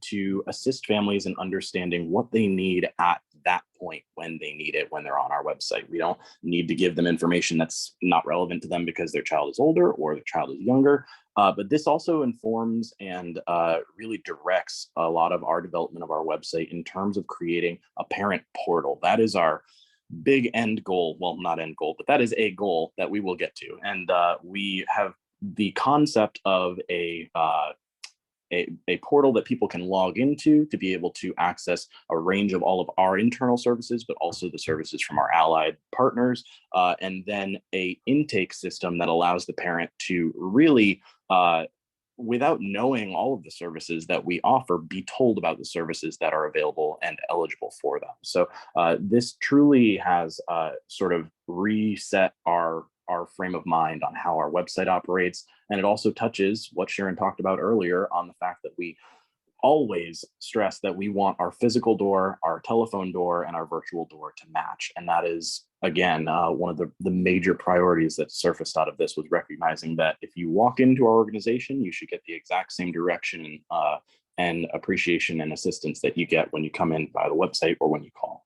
to assist families in understanding what they need at that point when they need it, when they're on our website. We don't need to give them information that's not relevant to them because their child is older or their child is younger. But this also informs and really directs a lot of our development of our website in terms of creating a parent portal. That is our big end goal. Well, not end goal, but that is a goal that we will get to. And we have the concept of a portal that people can log into to be able to access a range of all of our internal services, but also the services from our allied partners, and then a intake system that allows the parent to really, without knowing all of the services that we offer, be told about the services that are available and eligible for them. So this truly has sort of reset our frame of mind on how our website operates. And it also touches what Sharon talked about earlier on the fact that we always stress that we want our physical door, our telephone door, and our virtual door to match. And that is, again, one of the major priorities that surfaced out of this, was recognizing that if you walk into our organization, you should get the exact same direction and appreciation and assistance that you get when you come in by the website or when you call.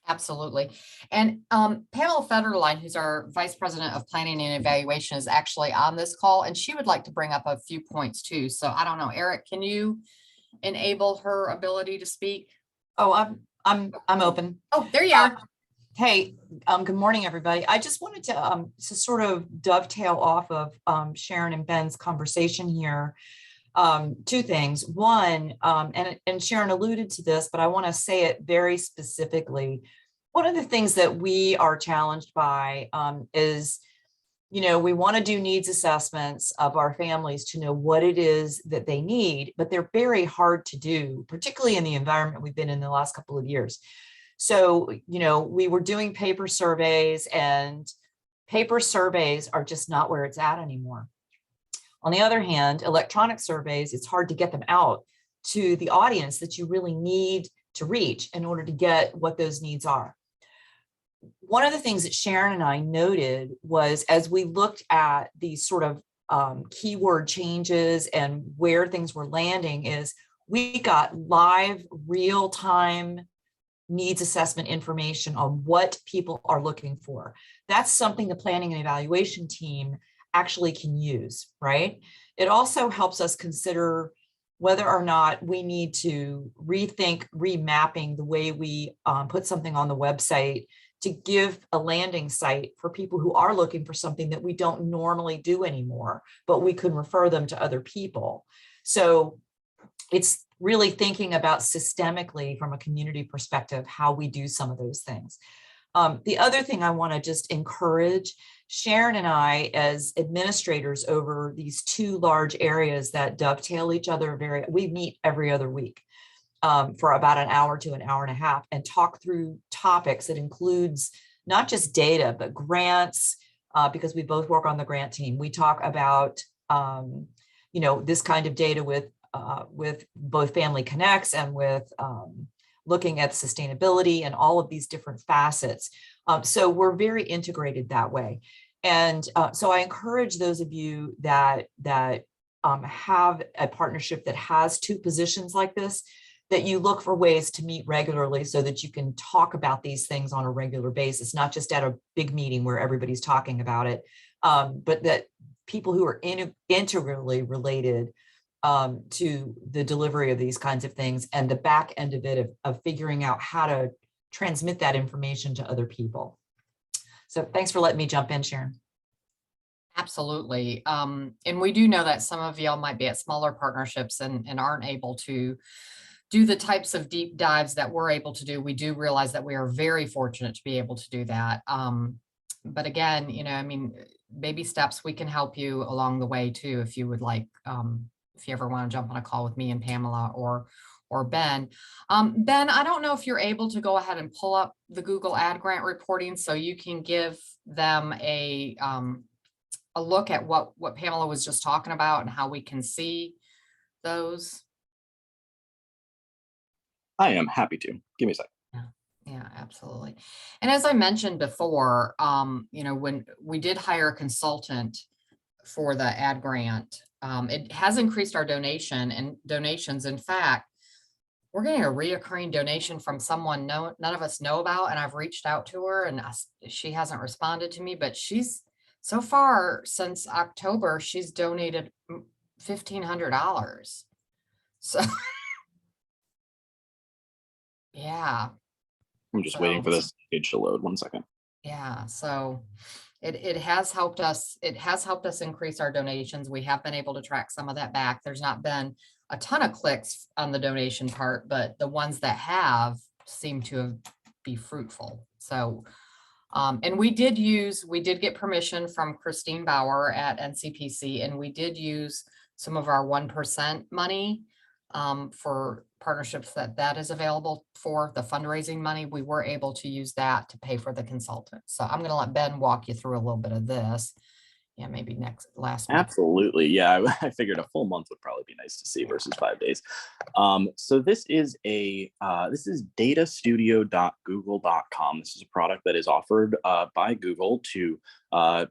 Absolutely. And Pamela Federline, who's our Vice President of Planning and Evaluation, is actually on this call, and she would like to bring up a few points too. So I don't know, Eric, can you enable her ability to speak? Oh, I'm open. Oh, there you are. Hey, good morning, everybody. I just wanted to sort of dovetail off of Sharon and Ben's conversation here. 2 things. One, and Sharon alluded to this, but I want to say it very specifically. One of the things that we are challenged by is we want to do needs assessments of our families to know what it is that they need, but they're very hard to do, particularly in the environment we've been in the last couple of years. So, we were doing paper surveys, and paper surveys are just not where it's at anymore. On the other hand, electronic surveys, it's hard to get them out to the audience that you really need to reach in order to get what those needs are. One of the things that Sharon and I noted was, as we looked at these sort of keyword changes and where things were landing, is we got live real-time needs assessment information on what people are looking for. That's something the planning and evaluation team actually can use, right? It also helps us consider whether or not we need to rethink remapping the way we put something on the website to give a landing site for people who are looking for something that we don't normally do anymore, but we could refer them to other people. So it's really thinking about systemically from a community perspective, how we do some of those things. The other thing I want to just encourage Sharon and I, as administrators over these two large areas that dovetail each other, we meet every other week for about an hour to an hour and a half and talk through topics that includes not just data, but grants, because we both work on the grant team. We talk about, this kind of data with both Family Connects and with looking at sustainability and all of these different facets. So we're very integrated that way. And so I encourage those of you that have a partnership that has two positions like this, that you look for ways to meet regularly so that you can talk about these things on a regular basis, not just at a big meeting where everybody's talking about it, but that people who are integrally related to the delivery of these kinds of things and the back end of it, of figuring out how to transmit that information to other people. So thanks for letting me jump in, Sharon. Absolutely. And we do know that some of y'all might be at smaller partnerships and aren't able to do the types of deep dives that we're able to do. We do realize that we are very fortunate to be able to do that. But again, baby steps, we can help you along the way too, if you would like, if you ever want to jump on a call with me and Pamela or Ben. Ben, I don't know if you're able to go ahead and pull up the Google Ad Grant reporting so you can give them a look at what Pamela was just talking about and how we can see those. I am happy to. Give me a second. Yeah, absolutely. And as I mentioned before, when we did hire a consultant for the ad grant, it has increased our donations. In fact, we're getting a reoccurring donation from someone none of us know about, and I've reached out to her and she hasn't responded to me, but she's so far since October, she's donated $1,500. So yeah. I'm just waiting for this page to load. 1 second. Yeah, so it has helped us. It has helped us increase our donations. We have been able to track some of that back. There's not been a ton of clicks on the donation part, but the ones that have seem to be fruitful. So, and we did get permission from Christine Bauer at NCPC, and we did use some of our 1% money for partnerships that is available for the fundraising money. We were able to use that to pay for the consultant. So I'm going to let Ben walk you through a little bit of this. Yeah, maybe last week. Absolutely. Yeah, I figured a full month would probably be nice to see versus 5 days. So this is datastudio.google.com. This is a product that is offered by Google to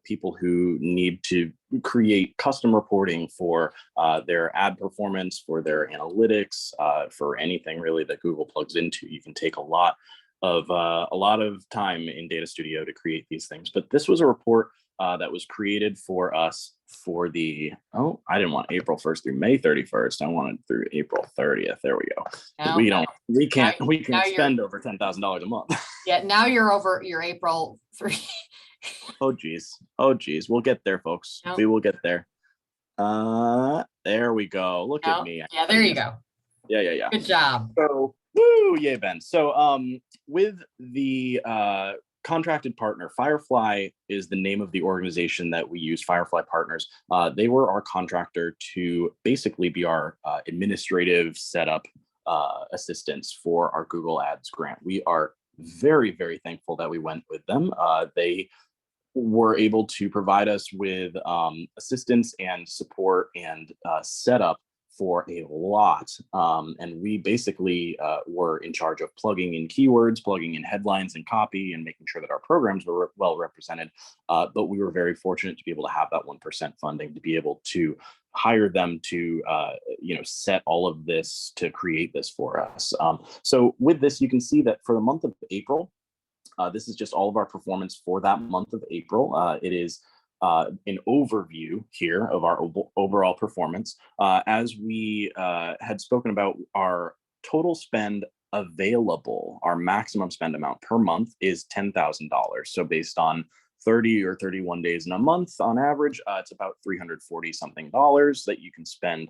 people who need to create custom reporting for their ad performance, for their analytics, for anything really that Google plugs into. You can take a lot of time in Data Studio to create these things. But this was a report that was created for us for I didn't want April 1st through May 31st. I wanted through April 30th. There we go. No, we can't spend over $10,000 a month. Yeah, now you're over your April 3. Oh geez. We'll get there, folks. Nope. We will get there. There we go. Look at me. Yeah, there you go. Yeah. Good job. So, woo, yay, Ben. So, with the contracted partner, Firefly is the name of the organization that we use, Firefly Partners. They were our contractor to basically be our administrative setup assistance for our Google Ads grant. We are very, very thankful that we went with them. They were able to provide us with assistance and support and setup for a lot. And we basically were in charge of plugging in keywords, plugging in headlines and copy, and making sure that our programs were well represented. But we were very fortunate to be able to have that 1% funding to be able to hire them to set all of this, to create this for us. So with this, you can see that for the month of April, this is just all of our performance for that month of April. It is an overview here of our overall performance. As we had spoken about, our total spend available, our maximum spend amount per month is $10,000. So based on 30 or 31 days in a month on average, it's about $340 something that you can spend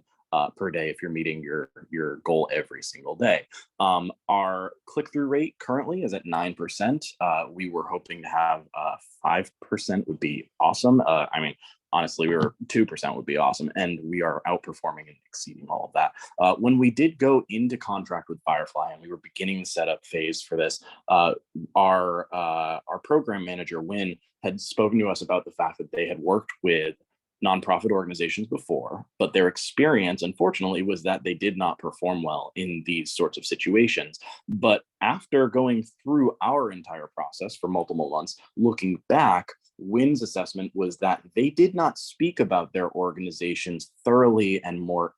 per day if you're meeting your goal every single day. Our click-through rate currently is at 9%. We were hoping to have 5% would be awesome. I mean, honestly, 2% would be awesome, and we are outperforming and exceeding all of that. When we did go into contract with Firefly and we were beginning the setup phase for this, our program manager, Wynn, had spoken to us about the fact that they had worked with nonprofit organizations before, but their experience, unfortunately, was that they did not perform well in these sorts of situations. But after going through our entire process for multiple months, looking back, Wynn's assessment was that they did not speak about their organizations thoroughly and more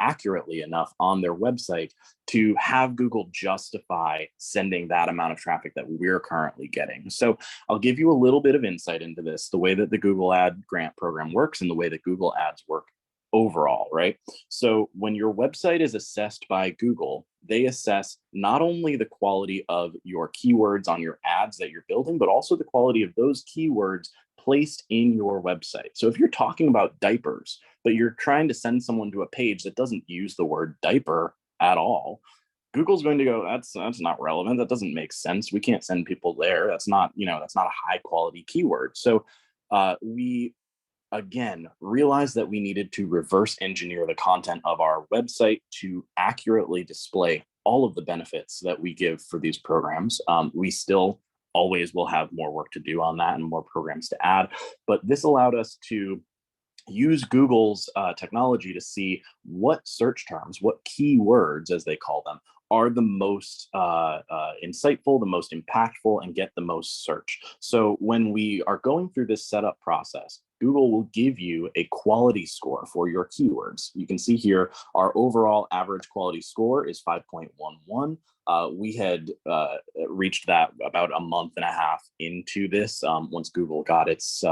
accurately enough on their website to have Google justify sending that amount of traffic that we're currently getting. So I'll give you a little bit of insight into this, the way that the Google Ad Grant Program works and the way that Google Ads work overall, right? So when your website is assessed by Google, they assess not only the quality of your keywords on your ads that you're building, but also the quality of those keywords placed in your website. So if you're talking about diapers, but you're trying to send someone to a page that doesn't use the word diaper at all, Google's going to go, that's not relevant. That doesn't make sense. We can't send people there. That's not a high quality keyword. So we again realized that we needed to reverse engineer the content of our website to accurately display all of the benefits that we give for these programs. We still always will have more work to do on that and more programs to add, but this allowed us to use Google's technology to see what search terms, what keywords, as they call them, are the most insightful, the most impactful, and get the most search. So when we are going through this setup process, Google will give you a quality score for your keywords. You can see here, our overall average quality score is 5.11. We had reached that about a month and a half into this once Google got its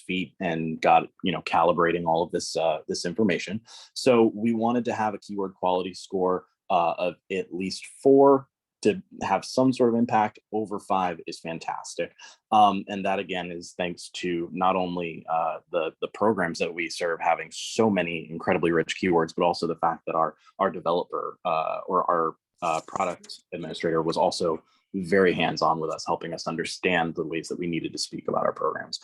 feet and got calibrating all of this information. So we wanted to have a keyword quality score of at least 4 to have some sort of impact. Over 5 is fantastic. And that again is thanks to not only the programs that we serve having so many incredibly rich keywords, but also the fact that our developer or our product administrator was also very hands-on with us, helping us understand the ways that we needed to speak about our programs.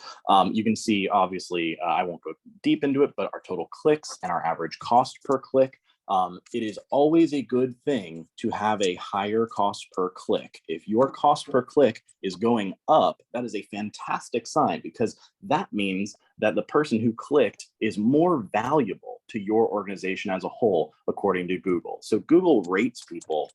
You can see, obviously, I won't go deep into it, but our total clicks and our average cost per click. It is always a good thing to have a higher cost per click. If your cost per click is going up, that is a fantastic sign, because that means that the person who clicked is more valuable to your organization as a whole, according to Google. So Google rates people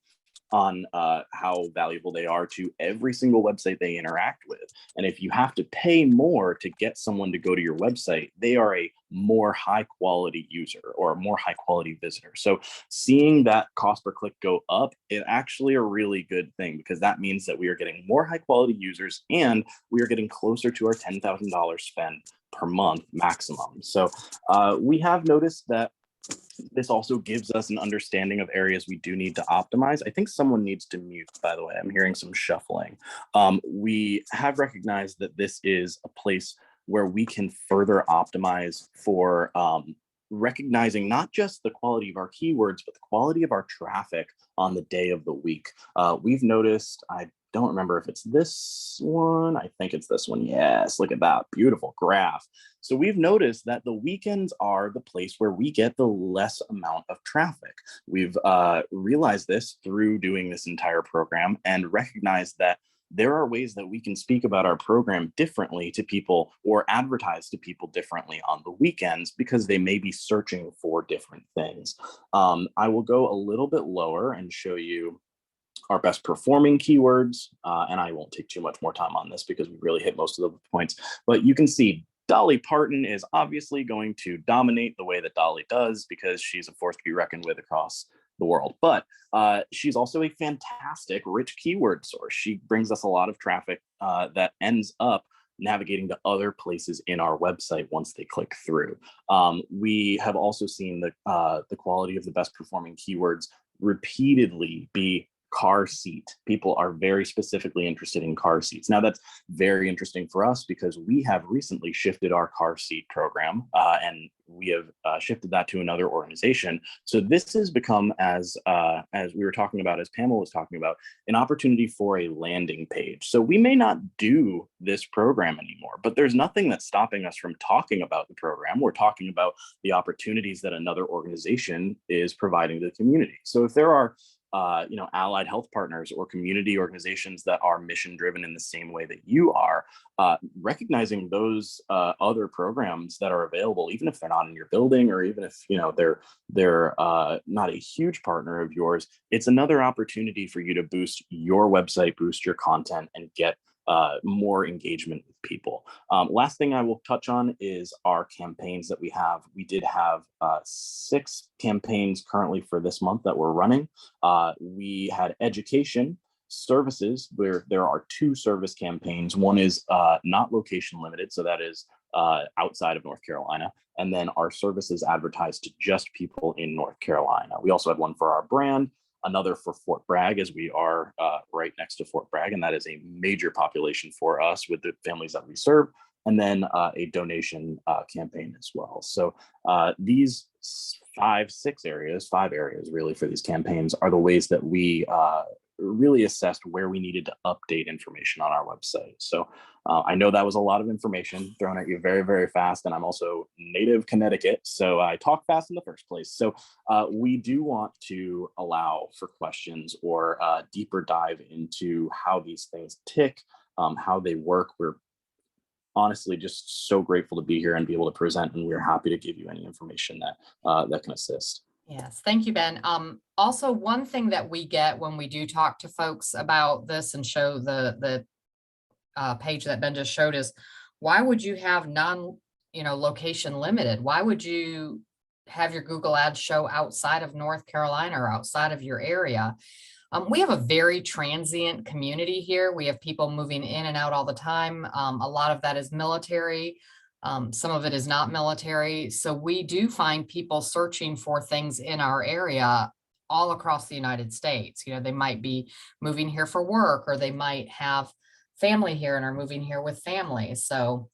on how valuable they are to every single website they interact with. And if you have to pay more to get someone to go to your website, they are a more high quality user or a more high quality visitor. So seeing that cost per click go up is actually a really good thing, because that means that we are getting more high quality users and we are getting closer to our $10,000 spend per month maximum. So we have noticed that this also gives us an understanding of areas we do need to optimize. I think someone needs to mute, by the way. I'm hearing some shuffling. We have recognized that this is a place where we can further optimize for recognizing not just the quality of our keywords, but the quality of our traffic on the day of the week. We've noticed, I don't remember if it's this one. I think it's this one. Yes, look at that beautiful graph. So we've noticed that the weekends are the place where we get the less amount of traffic. We've realized this through doing this entire program and recognized that there are ways that we can speak about our program differently to people or advertise to people differently on the weekends because they may be searching for different things. I will go a little bit lower and show you our best performing keywords. And I won't take too much more time on this because we really hit most of the points, but you can see Dolly Parton is obviously going to dominate the way that Dolly does because she's a force to be reckoned with across the world. But she's also a fantastic rich keyword source. She brings us a lot of traffic that ends up navigating to other places in our website once they click through. We have also seen the quality of the best performing keywords repeatedly be car seat. People are very specifically interested in car seats. Now that's very interesting for us because we have recently shifted our car seat program and we have shifted that to another organization. So this has become, as we were talking about, as Pamela was talking about, an opportunity for a landing page. So we may not do this program anymore, but there's nothing that's stopping us from talking about the program. We're talking about the opportunities that another organization is providing to the community. So if there are allied health partners or community organizations that are mission driven in the same way that you are, recognizing those other programs that are available, even if they're not in your building or even if they're not a huge partner of yours, it's another opportunity for you to boost your website, boost your content, and get more engagement with people. Last thing I will touch on is our campaigns that we have. We did have 6 campaigns currently for this month that we're running. We had education, services, where there are 2 service campaigns. One is not location limited, so that is outside of North Carolina. And then our services advertised to just people in North Carolina. We also had one for our brand, another for Fort Bragg, as we are right next to Fort Bragg, and that is a major population for us with the families that we serve, and then a donation campaign as well. So these 5 areas really for these campaigns are the ways that we really assessed where we needed to update information on our website. So I know that was a lot of information thrown at you very, very fast. And I'm also native Connecticut, so I talk fast in the first place. So we do want to allow for questions or deeper dive into how these things tick, how they work. We're honestly just so grateful to be here and be able to present, and we're happy to give you any information that can assist. Yes, thank you, Ben. Also, one thing that we get when we do talk to folks about this and show the page that Ben just showed is, why would you have location limited? Why would you have your Google ads show outside of North Carolina or outside of your area? We have a very transient community here. We have people moving in and out all the time. A lot of that is military. Some of it is not military. So we do find people searching for things in our area all across the United States. They might be moving here for work, or they might have family here and are moving here with family. So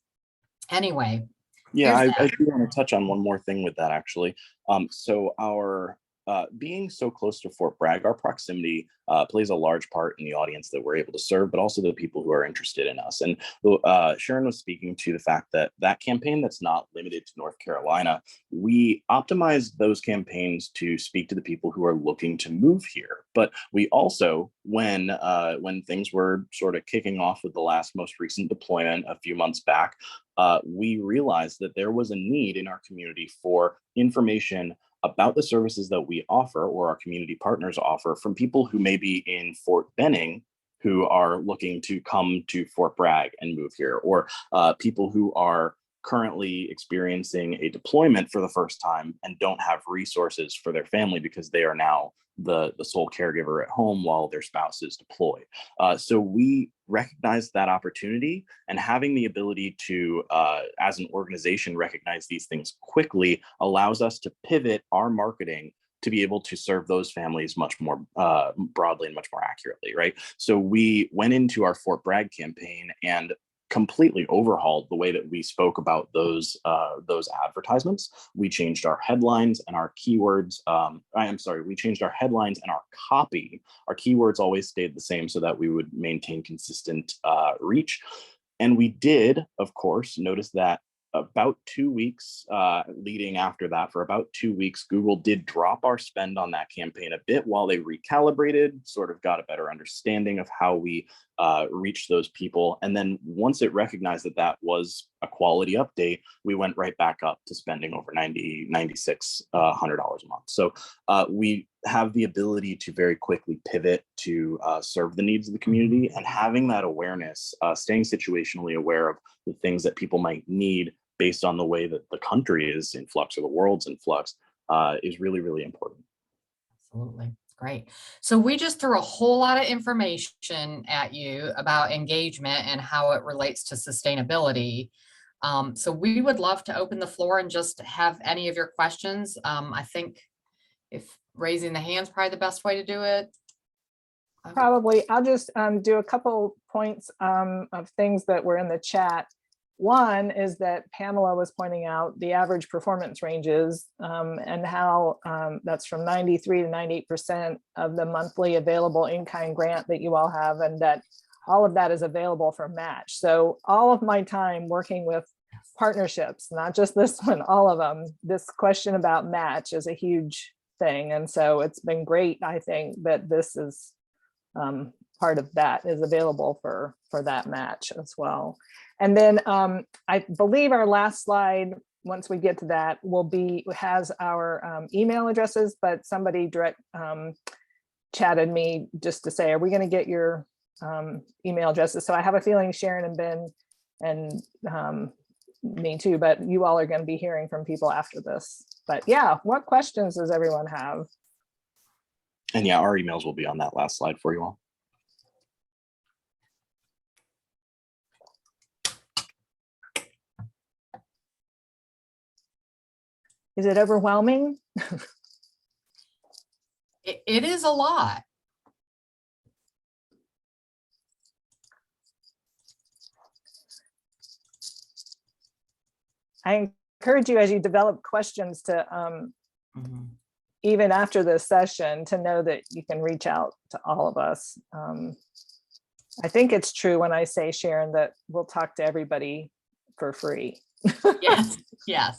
anyway. Yeah, I do want to touch on one more thing with that, actually. So our being so close to Fort Bragg, our proximity plays a large part in the audience that we're able to serve, but also the people who are interested in us. And Sharon was speaking to the fact that that campaign that's not limited to North Carolina, we optimize those campaigns to speak to the people who are looking to move here. But we also, when things were sort of kicking off with the most recent deployment a few months back, we realized that there was a need in our community for information about the services that we offer or our community partners offer from people who may be in Fort Benning who are looking to come to Fort Bragg and move here, or people who are currently experiencing a deployment for the first time and don't have resources for their family because they are now the sole caregiver at home while their spouse is deployed. So we recognize that opportunity, and having the ability to, as an organization, recognize these things quickly allows us to pivot our marketing to be able to serve those families much more broadly and much more accurately, right? So we went into our Fort Bragg campaign and completely overhauled the way that we spoke about those advertisements. We changed our headlines and our keywords. We changed our headlines and our copy. Our keywords always stayed the same so that we would maintain consistent reach. And we did, of course, notice that about 2 weeks leading after that, for about 2 weeks, Google did drop our spend on that campaign a bit while they recalibrated, sort of got a better understanding of how we reached those people. And then once it recognized that that was a quality update, we went right back up to spending over $96 $100 a month. So we have the ability to very quickly pivot to serve the needs of the community, and having that awareness, staying situationally aware of the things that people might need based on the way that the country is in flux or the world's in flux is really, really important. Absolutely. Great. So we just threw a whole lot of information at you about engagement and how it relates to sustainability. So we would love to open the floor and just have any of your questions. I think if raising the hand is probably the best way to do it. Probably. I'll just do a couple points of things that were in the chat. One is that Pamela was pointing out the average performance ranges and how that's from 93 to 98% of the monthly available in-kind grant that you all have, and that all of that is available for match. So all of my time working with partnerships, not just this one, all of them, this question about match is a huge thing. And so it's been great, I think, that this is part of that is available for that match as well. And then I believe our last slide, once we get to that, has our email addresses, but somebody chatted me just to say, are we going to get your email addresses? So I have a feeling Sharon and Ben and me too, but you all are going to be hearing from people after this. But yeah, what questions does everyone have? And yeah, our emails will be on that last slide for you all. Is it overwhelming? It is a lot. I encourage you, as you develop questions, to even after this session, to know that you can reach out to all of us. I think it's true when I say, Sharon, that we'll talk to everybody for free. Yes, yes.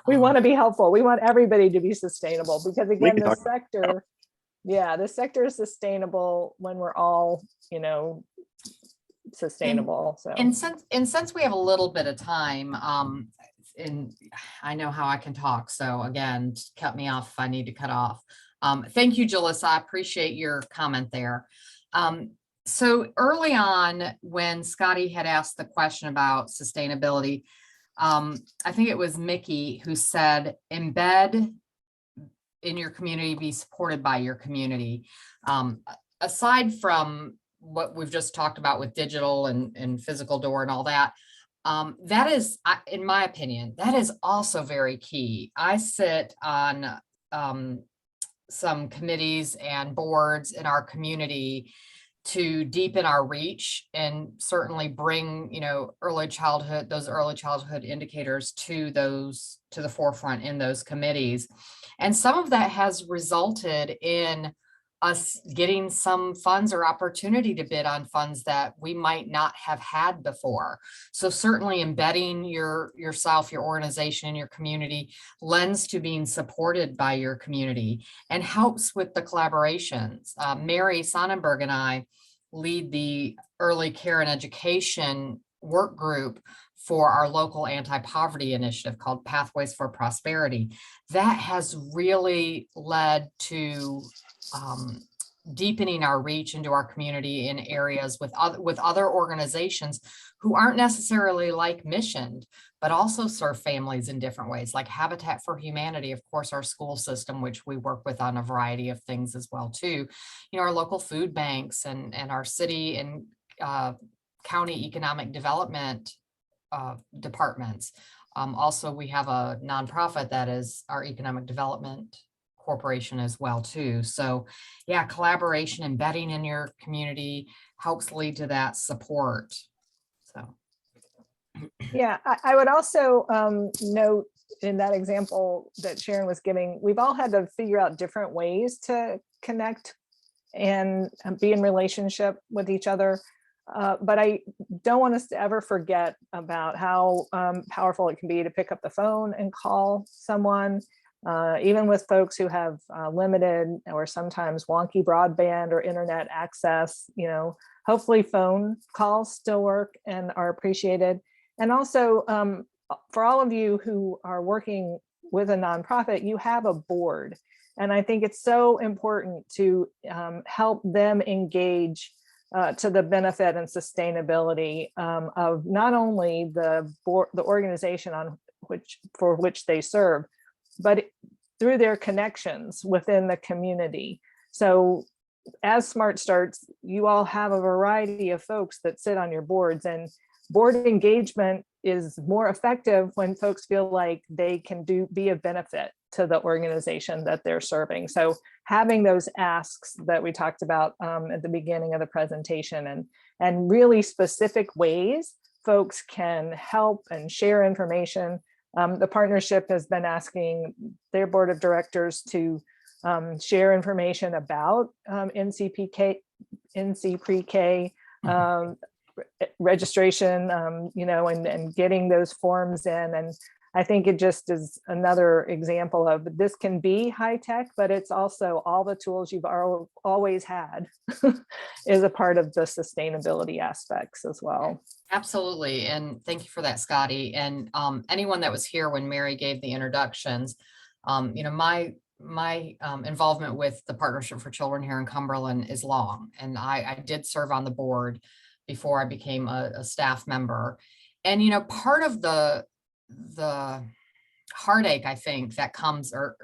We want to be helpful. We want everybody to be sustainable, because again, the sector is sustainable when we're all, sustainable. And since we have a little bit of time, and I know how I can talk, so again, cut me off if I need to cut off. Thank you, Jalissa. I appreciate your comment there. So early on, when Scotty had asked the question about sustainability, I think it was Mickey who said, embed in your community, be supported by your community. Aside from what we've just talked about with digital and physical door and all that, that is, in my opinion, that is also very key. I sit on some committees and boards in our community to deepen our reach and certainly bring, those early childhood indicators to the forefront in those committees. And some of that has resulted in us getting some funds or opportunity to bid on funds that we might not have had before. So certainly embedding yourself, your organization, and your community lends to being supported by your community and helps with the collaborations. Mary Sonoberg and I lead the early care and education work group for our local anti-poverty initiative called Pathways for Prosperity. That has really led to deepening our reach into our community in areas with other organizations who aren't necessarily like missioned, but also serve families in different ways, like Habitat for Humanity, of course, our school system, which we work with on a variety of things as well too. Our local food banks and our city and county economic development departments. Also, we have a nonprofit that is our economic development corporation as well too. So yeah, collaboration, embedding in your community helps lead to that support. So Yeah, I would also note in that example that Sharon was giving, we've all had to figure out different ways to connect and be in relationship with each other. But I don't want us to ever forget about how powerful it can be to pick up the phone and call someone, even with folks who have limited or sometimes wonky broadband or internet access. Hopefully phone calls still work and are appreciated. And also, for all of you who are working with a nonprofit, you have a board. And I think it's so important to help them engage to the benefit and sustainability of not only the organization for which they serve, but through their connections within the community. So as Smart starts, you all have a variety of folks that sit on your boards, and board engagement is more effective when folks feel like they can be of benefit to the organization that they're serving. So having those asks that we talked about at the beginning of the presentation, and really specific ways folks can help and share information. The partnership has been asking their board of directors to share information about NC pre-K registration, and getting those forms in. And I think it just is another example of this can be high tech, but it's also all the tools you've always had is a part of the sustainability aspects as well. Absolutely. And thank you for that, Scotty. And anyone that was here when Mary gave the introductions, my involvement with the Partnership for Children here in Cumberland is long. And I did serve on the board before I became a staff member. And, part of the heartache, I think, that comes or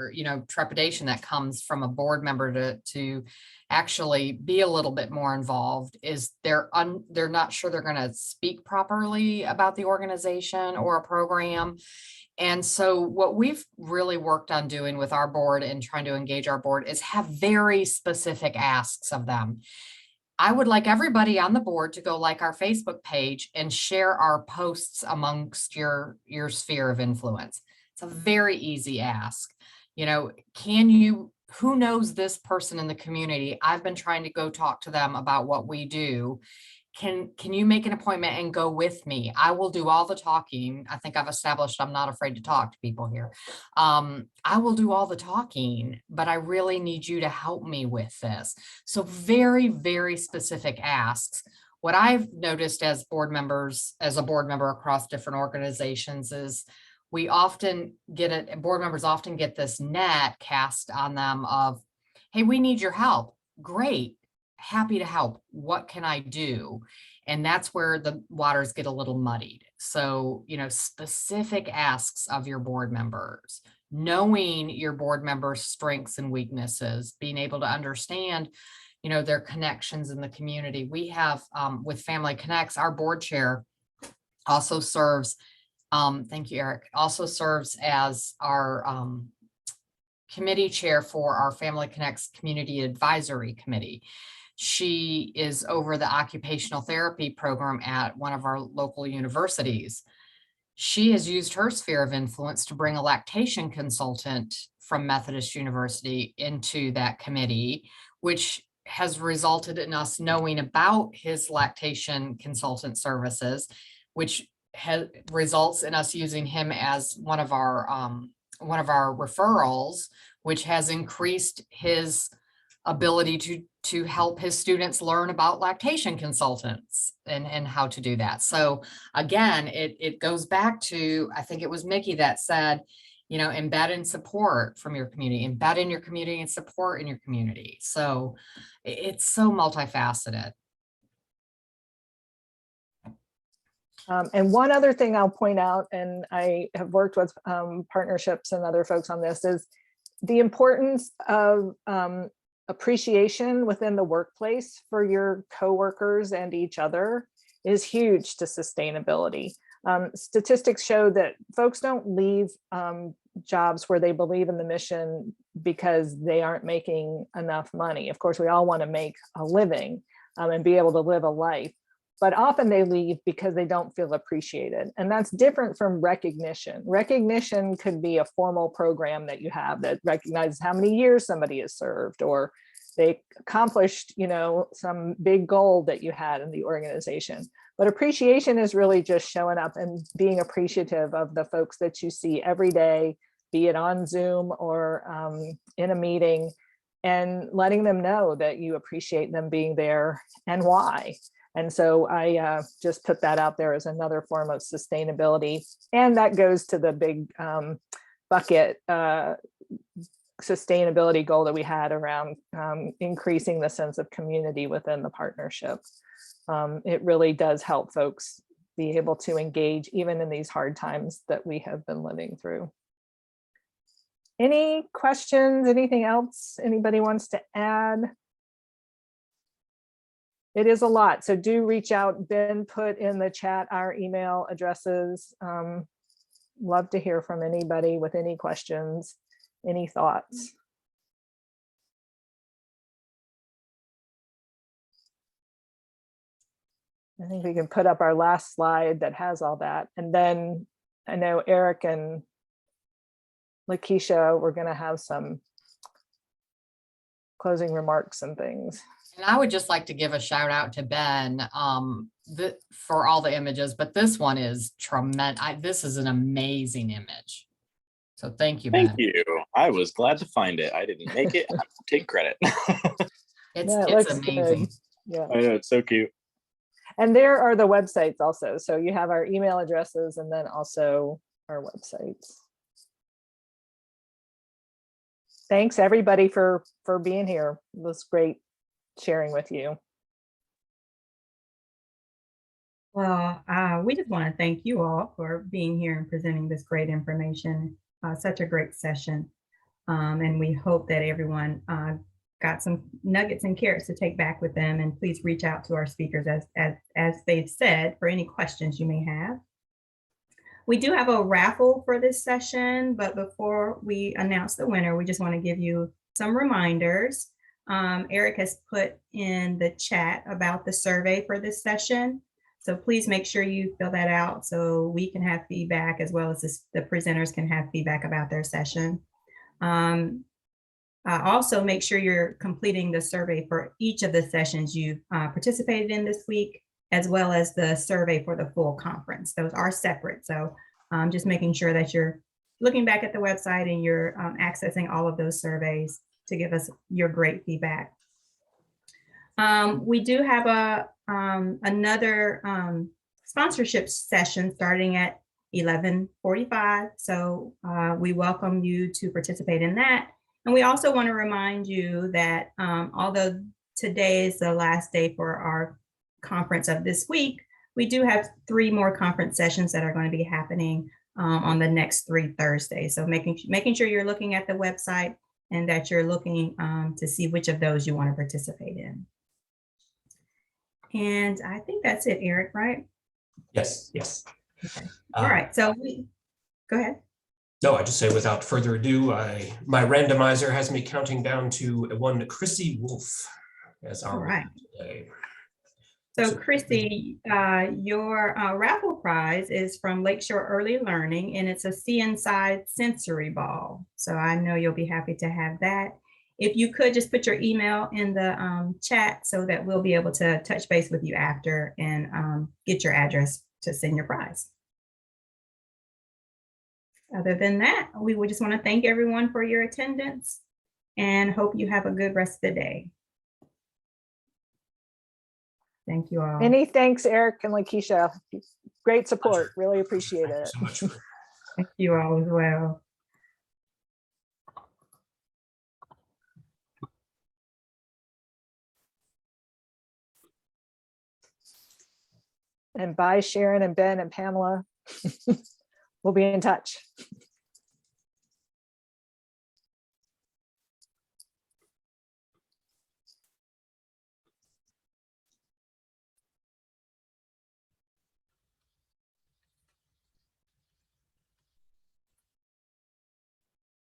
trepidation that comes from a board member to actually be a little bit more involved is they're not sure they're going to speak properly about the organization or a program. And so what we've really worked on doing with our board and trying to engage our board is have very specific asks of them. I would like everybody on the board to go like our Facebook page and share our posts amongst your sphere of influence. It's a very easy ask. Who knows this person in the community? I've been trying to go talk to them about what we do. Can you make an appointment and go with me? I will do all the talking. I think I've established I'm not afraid to talk to people here. I will do all the talking, but I really need you to help me with this. So very, very specific asks. What I've noticed as a board member across different organizations is board members often get this net cast on them of, hey, we need your help. Great. Happy to help. What can I do? And that's where the waters get a little muddied. So, specific asks of your board members, knowing your board members' strengths and weaknesses, being able to understand, their connections in the community. We have with Family Connects, our board chair also serves, thank you, Eric, also serves as our committee chair for our Family Connects Community Advisory Committee. She is over the occupational therapy program at one of our local universities. She has used her sphere of influence to bring a lactation consultant from Methodist University into that committee, which has resulted in us knowing about his lactation consultant services, which results in us using him as one of our referrals, which has increased his ability to help his students learn about lactation consultants and how to do that. So again, it goes back to, I think it was Mickey that said, embed in support from your community, embed in your community and support in your community. So it's so multifaceted. And one other thing I'll point out, and I have worked with partnerships and other folks on this, is the importance of appreciation within the workplace for your coworkers and each other is huge to sustainability. Statistics show that folks don't leave jobs where they believe in the mission because they aren't making enough money. Of course, we all want to make a living and be able to live a life. but often they leave because they don't feel appreciated. And that's different from recognition. Recognition could be a formal program that you have that recognizes how many years somebody has served, or they accomplished, you know, some big goal that you had in the organization. But appreciation is really just showing up and being appreciative of the folks that you see every day, be it on Zoom or in a meeting, and letting them know that you appreciate them being there and why. And so I just put that out there as another form of sustainability. And that goes to the big bucket sustainability goal that we had around increasing the sense of community within the partnership. It really does help folks be able to engage even in these hard times that we have been living through. Any questions, anything else anybody wants to add? It is a lot, so do reach out. Ben put in the chat our email addresses. Love to hear from anybody with any questions, any thoughts. I think we can put up our last slide that has all that. And then I know Eric and Lakeisha, we're going to have some closing remarks and things. And I would just like to give a shout out to Ben for all the images, but this one is tremendous. This is an amazing image. So thank you, Ben. Thank you. I was glad to find it. I didn't make it. I will take credit. It's amazing. Good. Yeah. I know, it's so cute. And there are the websites also. So you have our email addresses and then also our websites. Thanks everybody for being here. It was great sharing with you. Well, we just want to thank you all for being here and presenting this great information. Such a great session. And we hope that everyone got some nuggets and carrots to take back with them. And please reach out to our speakers as they've said for any questions you may have. We do have a raffle for this session, but before we announce the winner, we just want to give you some reminders. Eric has put in the chat about the survey for this session. So please make sure you fill that out so we can have feedback as well as the presenters can have feedback about their session. Also make sure you're completing the survey for each of the sessions you've participated in this week, as well as the survey for the full conference. Those are separate. So just making sure that you're looking back at the website and you're accessing all of those surveys to give us your great feedback. We do have another sponsorship session starting at 11:45. So we welcome you to participate in that. And we also want to remind you that although today is the last day for our conference of this week, we do have 3 more conference sessions that are going to be happening on the next 3 Thursdays. So making sure you're looking at the website and that you're looking to see which of those you want to participate in. And I think that's it, Eric, right? Yes. Okay. All right. So go ahead. No, I just say without further ado, my randomizer has me counting down to one Chrissy Wolf as our All right. today. So Chrissy, your raffle prize is from Lakeshore Early Learning, and it's a See Inside sensory ball. So I know you'll be happy to have that. If you could just put your email in the chat so that we'll be able to touch base with you after and get your address to send your prize. Other than that, we would just want to thank everyone for your attendance and hope you have a good rest of the day. Thank you all. Many thanks, Eric and Lakeisha. Great support. Really appreciate it. Thank you so much. Thank you all as well. And bye, Sharon and Ben and Pamela. We'll be in touch.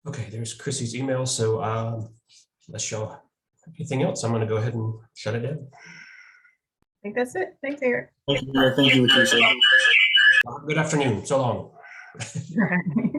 Okay, there's Chrissy's email. So unless y'all have anything else, I'm going to go ahead and shut it down. think that's it. Thanks, Eric. Thank you, Mayor. Thank you, Leticia. Good afternoon. So long. Right.